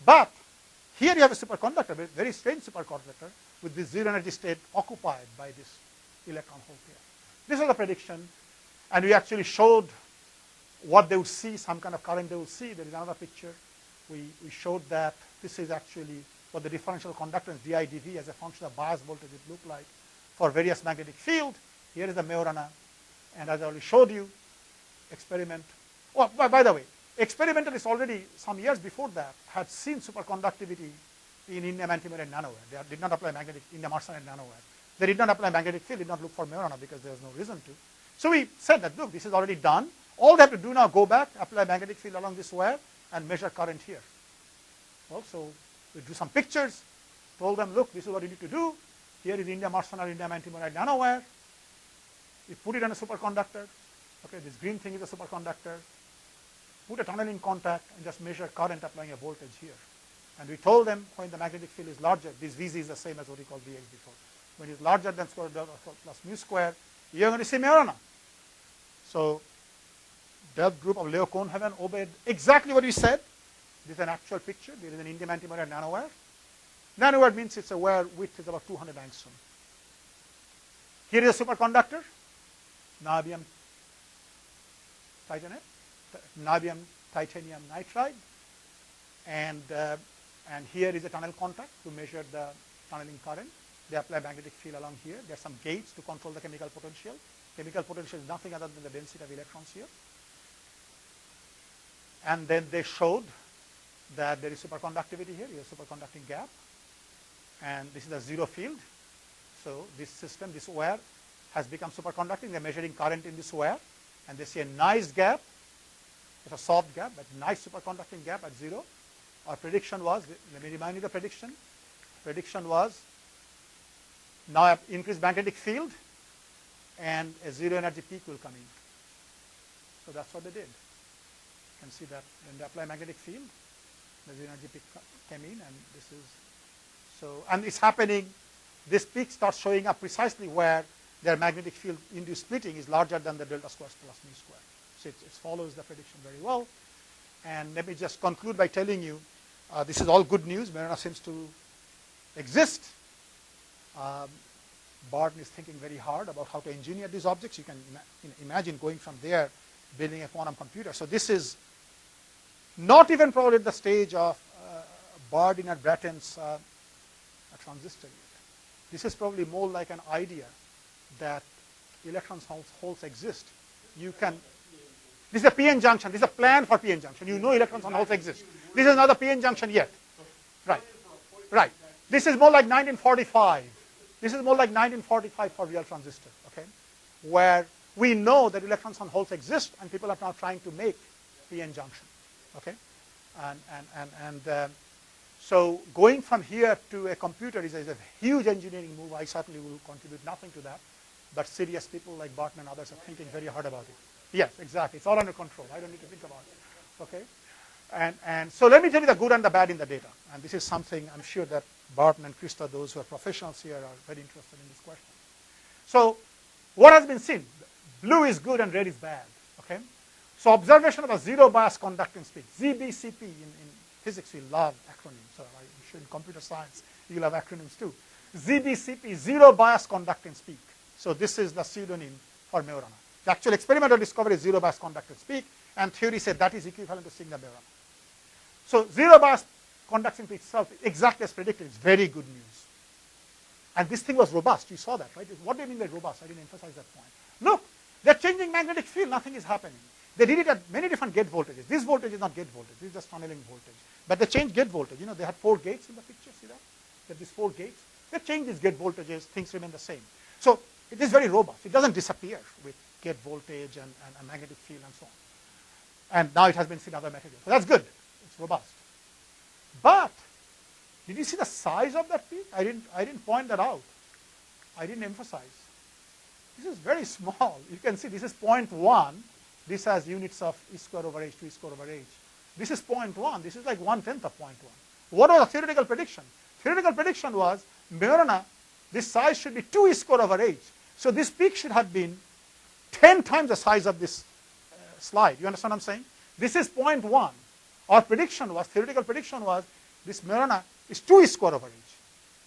S3: But here you have a superconductor, a very strange superconductor, with this zero energy state occupied by this electron hole pair. This is the prediction. And we actually showed what they would see, some kind of current they would see. There is another picture. We showed that this is actually what the differential conductance dIdV as a function of bias voltage would look like for various magnetic field. Here is the Majorana. And as I already showed you, experiment. Oh, by the way, experimentalists already some years before that had seen superconductivity in indium antimonide nanowire. They did not apply magnetic indium arsenide nanowire. They did not apply magnetic field, did not look for Majorana because there was no reason to. So we said that, look, this is already done. All they have to do now, go back, apply magnetic field along this wire, and measure current here. Well, so we drew some pictures, told them, look, this is what you need to do. Here is indium arsenide, indium antimonide nanowire. You put it on a superconductor. Okay, this green thing is a superconductor. Put a tunneling contact and just measure current applying a voltage here. And we told them when the magnetic field is larger, this Vz is the same as what we called Vx before. When it's larger than square root plus mu square, you're going to see Majorana. So that group of Leo Cohnhaven obeyed exactly what we said. This is an actual picture. There is an indium antimonide nanowire. Nanowire means it's a wire width is about 200 angstrom. Here is a superconductor, niobium titanium nitride, and here is a tunnel contact to measure the tunneling current. They apply magnetic field along here. There are some gates to control the chemical potential. Chemical potential is nothing other than the density of electrons here. And then they showed that there is superconductivity here. Here's a superconducting gap. And this is a zero field. So this system, this wire, has become superconducting. They're measuring current in this wire. And they see a nice gap. It's a soft gap, but nice superconducting gap at zero. Our prediction was, let me remind you the prediction. Prediction was now increased magnetic field and a zero energy peak will come in. So that's what they did. You can see that when they apply magnetic field, the zero energy peak came in, and this is so. And it's happening. This peak starts showing up precisely where their magnetic field induced splitting is larger than the delta squares plus mu square. So it follows the prediction very well. And let me just conclude by telling you, this is all good news. Majorana seems to exist. Barton is thinking very hard about how to engineer these objects. You can imagine going from there, building a quantum computer. So this is not even probably at the stage of Bardeen or Bratton's transistor yet. This is probably more like an idea that electrons holes exist. You can. This is a p-n junction. This is a plan for p-n junction. You know electrons and holes exist. This is not a p-n junction yet. Right. Right. This is more like 1945. This is more like 1945 for real transistor, okay, where we know that electrons and holes exist, and people are now trying to make p-n junction, okay, so going from here to a computer is a huge engineering move. I certainly will contribute nothing to that, but serious people like Barton and others are thinking very hard about it. Yes, exactly. It's all under control. I don't need to think about it, okay. And so let me tell you the good and the bad in the data, and this is something I'm sure that Barton and Krista, those who are professionals here, are very interested in this question. So what has been seen? Blue is good and red is bad, okay? So observation of a zero bias conductance peak, ZBCP. In physics, we love acronyms. So I'm sure in computer science, you'll have acronyms too. ZBCP, zero bias conductance peak. So this is the pseudonym for Majorana. The actual experimental discovery is zero bias conductance peak, and theory said that is equivalent to sigma Majorana. So zero bias conducting peak itself, exactly as predicted, is very good news. And this thing was robust. You saw that, right? What do you mean by robust? I didn't emphasize that point. Look, they're changing magnetic field. Nothing is happening. They did it at many different gate voltages. This voltage is not gate voltage. This is just tunneling voltage. But they changed gate voltage. You know, they had 4 gates in the picture. See that? They have these 4 gates. They changed these gate voltages. Things remain the same. So it is very robust. It doesn't disappear with gate voltage and magnetic field and so on. And now it has been seen in other materials. So that's good. It's robust. But did you see the size of that peak? I didn't point that out. I didn't emphasize. This is very small. You can see this is 0.1. This has units of e square over h to e square over h. This is 0.1. This is like 1/10 of 0.1. What was the theoretical prediction? Theoretical prediction was Majorana, this size should be 2 e square over h. So this peak should have been 10 times the size of this slide. You understand what I'm saying? This is 0.1. Our prediction was, theoretical prediction was, this Majorana is 2 e square over h.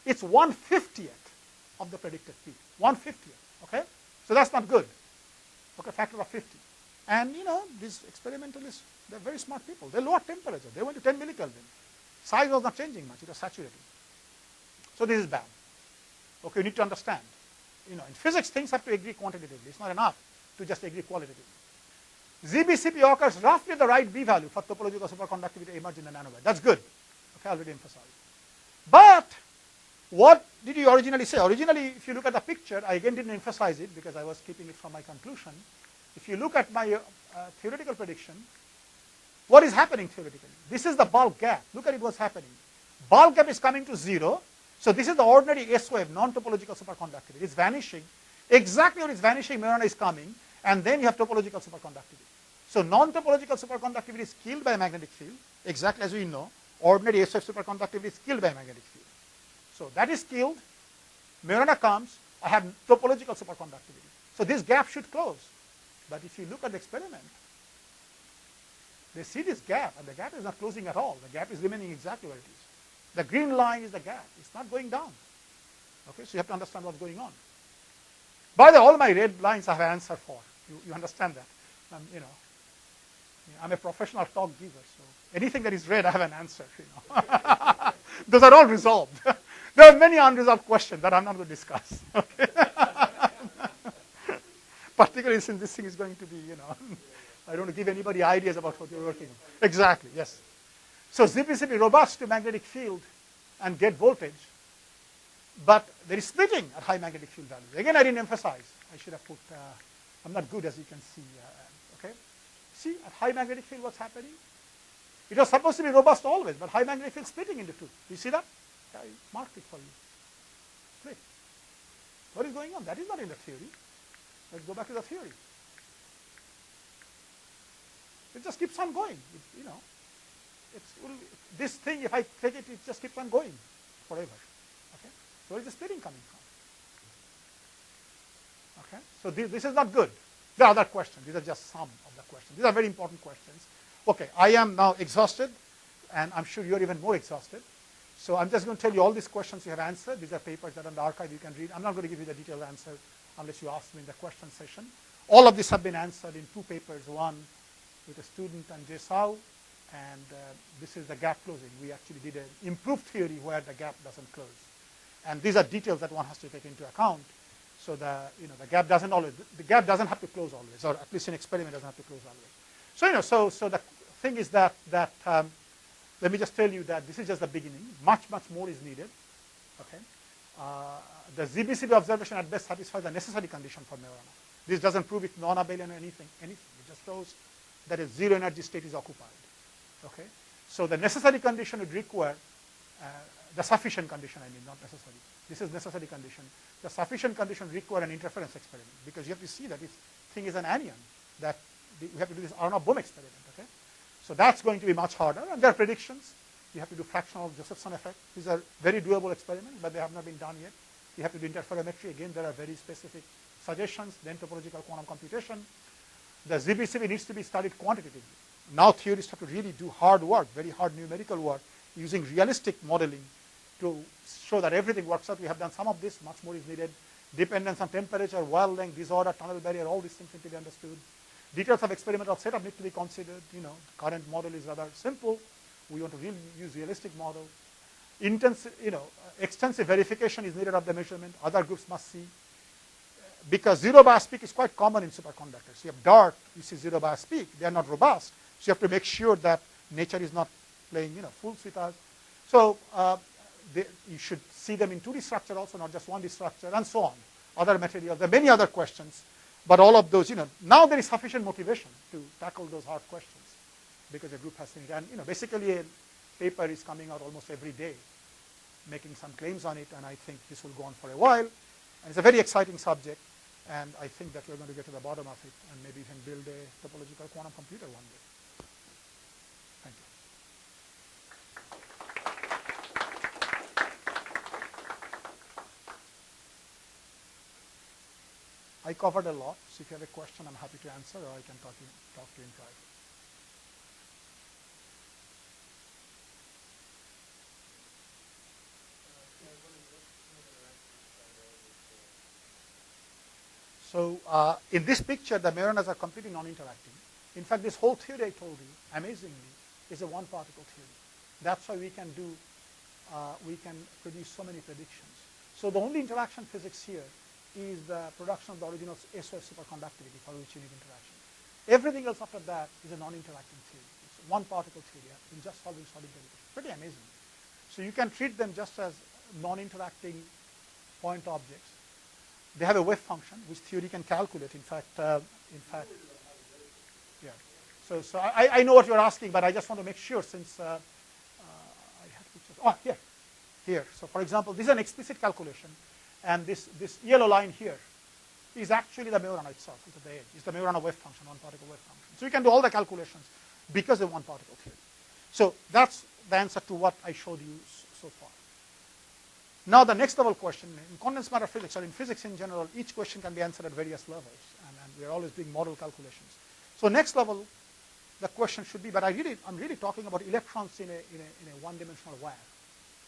S3: It's 1/50th of the predicted peak. 1/50th, okay? So that's not good. Okay, factor of 50. And you know, these experimentalists, they're very smart people. They lowered temperature. They went to 10 millikelvin. Size was not changing much. It was saturating. So this is bad. Okay, you need to understand. You know, in physics, things have to agree quantitatively. It's not enough to just agree qualitatively. ZBCP occurs roughly at the right B value for topological superconductivity emerge in the nanowire. That's good. Okay, I already emphasized. But what did you originally say? Originally, if you look at the picture, I again didn't emphasize it because I was keeping it from my conclusion. If you look at my theoretical prediction, what is happening theoretically? This is the bulk gap. Look at it, what's happening. Bulk gap is coming to 0. So this is the ordinary S wave, non-topological superconductivity. It's vanishing. Exactly when it's vanishing, Majorana is coming. And then you have topological superconductivity. So non-topological superconductivity is killed by a magnetic field, exactly as we know. Ordinary S wave superconductivity is killed by a magnetic field. So that is killed. Majorana comes. I have topological superconductivity. So this gap should close. But if you look at the experiment, they see this gap, and the gap is not closing at all. The gap is remaining exactly where it is. The green line is the gap. It's not going down. Okay, so you have to understand what's going on. By the way, all my red lines I have an answer for. You understand that? You know, I'm a professional talk giver, so anything that is red, I have an answer. You know, those are all resolved. There are many unresolved questions that I'm not going to discuss. Okay? Particularly since this thing is going to be, you know, I don't want to give anybody ideas about what you're working on. Exactly, yes. So ZBCP robust to magnetic field and gate voltage, but there is splitting at high magnetic field values. Again, I didn't emphasize. I should have put, I'm not good as you can see, okay? See, at high magnetic field what's happening? It was supposed to be robust always, but high magnetic field splitting into 2. You see that? I marked it for you. Split. What is going on? That is not in the theory. Let's go back to the theory. It just keeps on going. You know, this thing, if I take it, it just keeps on going forever. Okay? So where is the splitting coming from? Okay? So this is not good. There are other questions. These are just some of the questions. These are very important questions. Okay, I am now exhausted, and I'm sure you're even more exhausted. So I'm just going to tell you all these questions you have answered. These are papers that are in the archive you can read. I'm not going to give you the detailed answer unless you ask me in the question session. All of these have been answered in 2 papers, one with a student and JSAO, and this is the gap closing. We actually did an improved theory where the gap doesn't close. And these are details that one has to take into account. So the gap doesn't have to close always, or at least an experiment doesn't have to close always. So the thing is that let me just tell you that this is just the beginning. Much more is needed. Okay. The ZBCB observation at best satisfies the necessary condition for Majorana. This doesn't prove it's non-abelian or anything. It just shows that a zero energy state is occupied. Okay. So the necessary condition would require the sufficient condition. I mean, not necessary. This is necessary condition. The sufficient condition require an interference experiment, because you have to see that this thing is an anyon. That we have to do this Aronoff-Bohm experiment. Okay. So that's going to be much harder, and there are predictions. You have to do fractional Josephson effect. These are very doable experiments, but they have not been done yet. You have to do interferometry. Again, there are very specific suggestions. Then topological quantum computation. The ZBCB needs to be studied quantitatively. Now theorists have to really do hard work, very hard numerical work, using realistic modeling to show that everything works out. We have done some of this. Much more is needed. Dependence on temperature, wire length, disorder, tunnel barrier, all these things need to be understood. Details of experimental setup need to be considered. The current model is rather simple. We want to really use realistic model. Extensive verification is needed of the measurement. Other groups must see. Because zero bias peak is quite common in superconductors. You have dark, you see zero bias peak. They are not robust. So you have to make sure that nature is not playing fools with us. So you should see them in 2D structure also, not just 1D structure, and so on. Other materials. There are many other questions. But all of those, now there is sufficient motivation to tackle those hard questions because the group has seen it. And, basically a paper is coming out almost every day making some claims on it, and I think this will go on for a while. And it's a very exciting subject, and I think that we're going to get to the bottom of it, and maybe we can build a topological quantum computer one day. Thank you. I covered a lot, so if you have a question, I'm happy to answer, or I can talk to you in private. So in this picture, the Majoranas are completely non-interacting. In fact, this whole theory I told you, amazingly, is a one-particle theory. That's why we can produce so many predictions. So the only interaction physics here is the production of the original SOS superconductivity for which you need interaction. Everything else after that is a non-interacting theory. It's one-particle theory in just solving solid derivatives. Pretty amazing. So you can treat them just as non-interacting point objects. They have a wave function which theory can calculate. In fact, yeah. So I know what you're asking, but I just want to make sure since I have pictures. Oh, here. So for example, this is an explicit calculation, and this yellow line here is actually the Majorana itself. It's at the edge. It's the Majorana wave function, one-particle wave function. So you can do all the calculations because of one-particle theory. So that's the answer to what I showed you so far. Now the next level question, in condensed matter physics, or in physics in general, each question can be answered at various levels, and we're always doing model calculations. So next level, the question should be, but I'm really talking about electrons in a one-dimensional wire.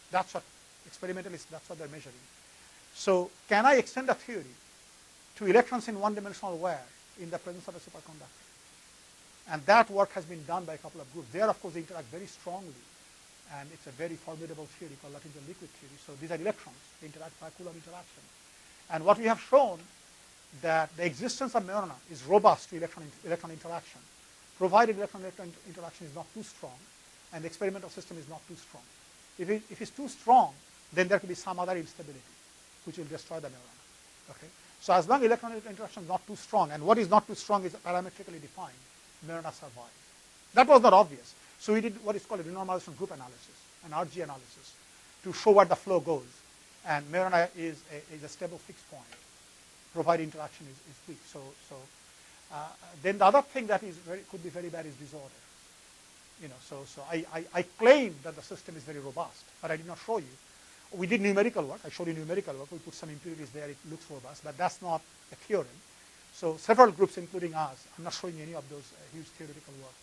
S3: That's what experimentalists, that's what they're measuring. So can I extend a theory to electrons in one-dimensional wire in the presence of a superconductor? And that work has been done by a couple of groups. There, of course, they interact very strongly. And it's a very formidable theory called Luttinger liquid theory. So these are electrons. They interact by Coulomb interaction. And what we have shown that the existence of Majorana is robust to electron interaction, provided electron-electron interaction is not too strong and the experimental system is not too strong. If it's too strong, then there could be some other instability which will destroy the Majorana. Okay? So as long as electron-electron interaction is not too strong, and what is not too strong is parametrically defined, Majorana survives. That was not obvious. So we did what is called a renormalization group analysis, an RG analysis, to show where the flow goes. And Majorana is a stable fixed point, provided interaction is weak. Then the other thing that could be very bad is disorder. So I claim that the system is very robust, but I did not show you. We did numerical work. I showed you numerical work. We put some impurities there. It looks robust, but that's not a theorem. So several groups, including us, I'm not showing any of those huge theoretical work,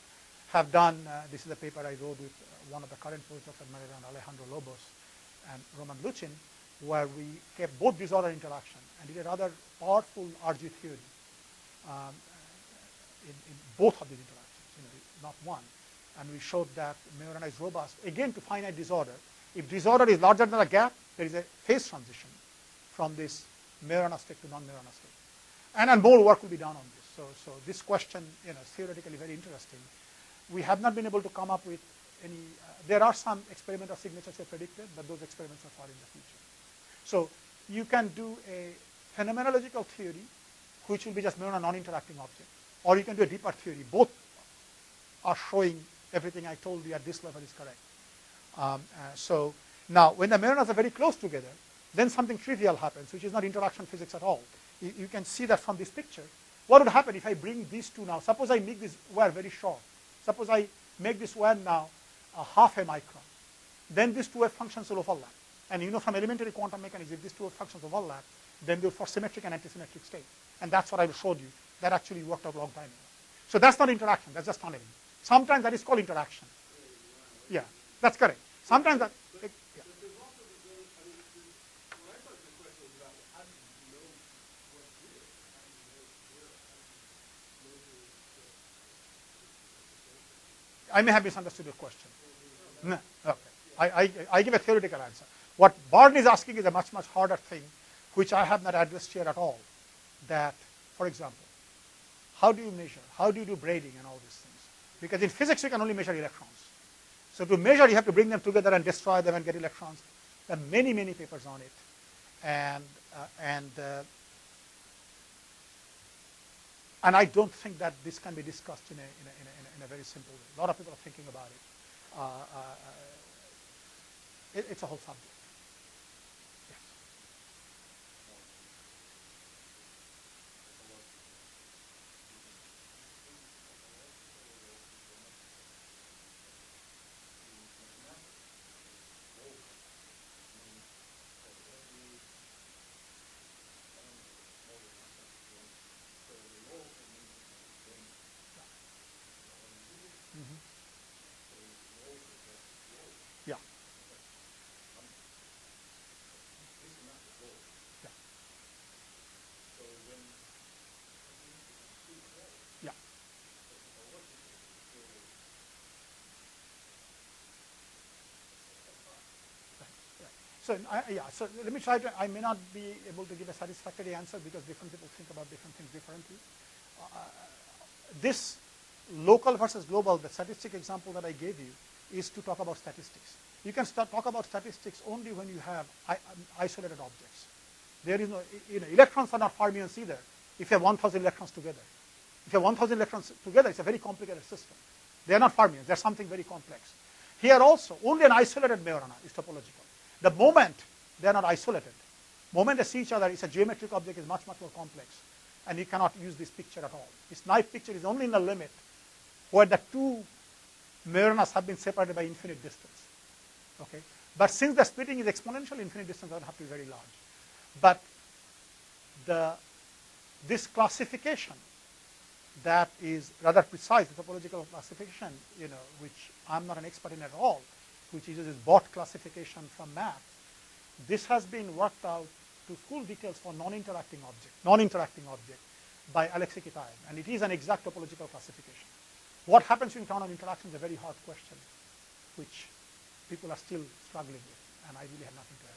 S3: have done, this is a paper I wrote with one of the current postdocs at Majorana, Alejandro Lobos and Roman Luchin, where we kept both disorder interaction and did a rather powerful RG theory in both of these interactions, not one. And we showed that Majorana is robust, again, to finite disorder. If disorder is larger than a gap, there is a phase transition from this Majorana state to non-Majorana state. And more work will be done on this. So this question, is theoretically very interesting. We have not been able to come up with any, there are some experimental signatures we predicted, but those experiments are far in the future. So you can do a phenomenological theory, which will be just Majorana non-interacting object, or you can do a deeper theory. Both are showing everything I told you at this level is correct. So now, when the Majoranas are very close together, then something trivial happens, which is not interaction physics at all. You can see that from this picture. What would happen if I bring these two now? Suppose I make this wire very short. Suppose I make this wire now half a micron. Then these two wave functions will overlap. And from elementary quantum mechanics, if these two wave functions overlap, then they're for symmetric and antisymmetric state. And that's what I showed you. That actually worked out a long time ago. So that's not interaction. That's just tunneling. Sometimes that is called interaction. Yeah, that's correct. Sometimes that. Yeah. I may have misunderstood your question. No, okay. I give a theoretical answer. What Barn is asking is a much, much harder thing, which I have not addressed here at all. That, for example, how do you measure? How do you do braiding and all these things? Because in physics, you can only measure electrons. So to measure, you have to bring them together and destroy them and get electrons. There are many, many papers on it. And I don't think that this can be discussed in a very simple way. A lot of people are thinking about it. It's a whole subject. Yes. Yeah. Yeah. So so let me try to. I may not be able to give a satisfactory answer because different people think about different things differently. This local versus global, the statistic example that I gave you, is to talk about statistics. You can talk about statistics only when you have isolated objects. There is no, electrons are not fermions either. If you have 1,000 electrons together, it's a very complicated system. They are not fermions. They're something very complex. Here also, only an isolated Majorana is topological. The moment they are not isolated, moment they see each other, it's a geometric object is much, much more complex. And you cannot use this picture at all. This knife picture is only in the limit where the two Majoranas have been separated by infinite distance. Okay? But since the splitting is exponential, infinite distance doesn't have to be very large. But this classification that is rather precise, the topological classification, which I'm not an expert in at all, which uses bot classification from math, this has been worked out to full details for non-interacting object by Alexei Kitaev, and it is an exact topological classification. What happens in quantum interaction is a very hard question, which people are still struggling with, and I really have nothing to add.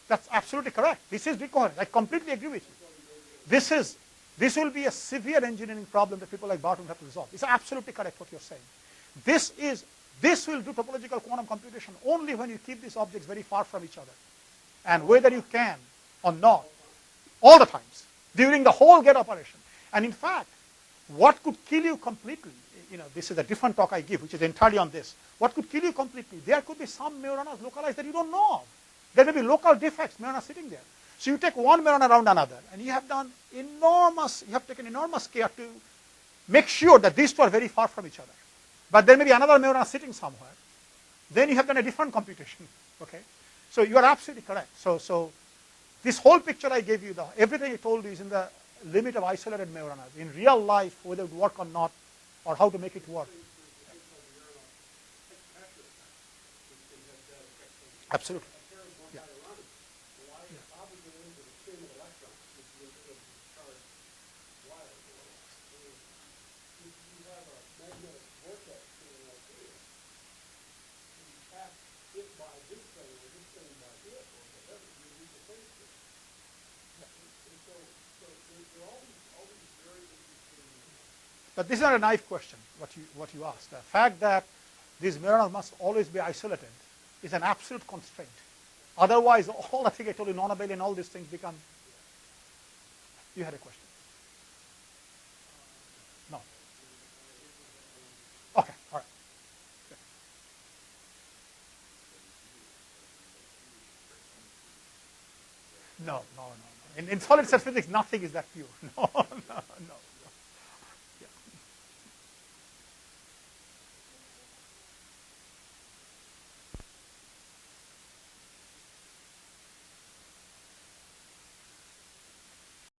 S3: That's absolutely correct. This is decoherent. I completely agree with you. This will be a severe engineering problem that people like Bart will have to resolve. It's absolutely correct what you're saying. This will do topological quantum computation only when you keep these objects very far from each other. And whether you can or not, all the times, during the whole gate operation. And in fact, what could kill you completely, this is a different talk I give, which is entirely on this. What could kill you completely? There could be some Majoranas localized that you don't know of. There may be local defects, Majorana sitting there. So you take one Majorana around another, and you have taken enormous care to make sure that these two are very far from each other. but there may be another Majorana sitting somewhere. Then you have done a different computation. Okay, so you are absolutely correct. So this whole picture I gave you, everything I told you is in the limit of isolated Majoranas. In real life, whether it would work or not, or how to make it work. Absolutely. Yeah. But this is not a naive question, what you asked. The fact that these Majoranas must always be isolated is an absolute constraint. Otherwise, all I think I told you, non-abelian, all these things become. You had a question? No. Okay, all right. No. In solid state physics, nothing is that pure. No.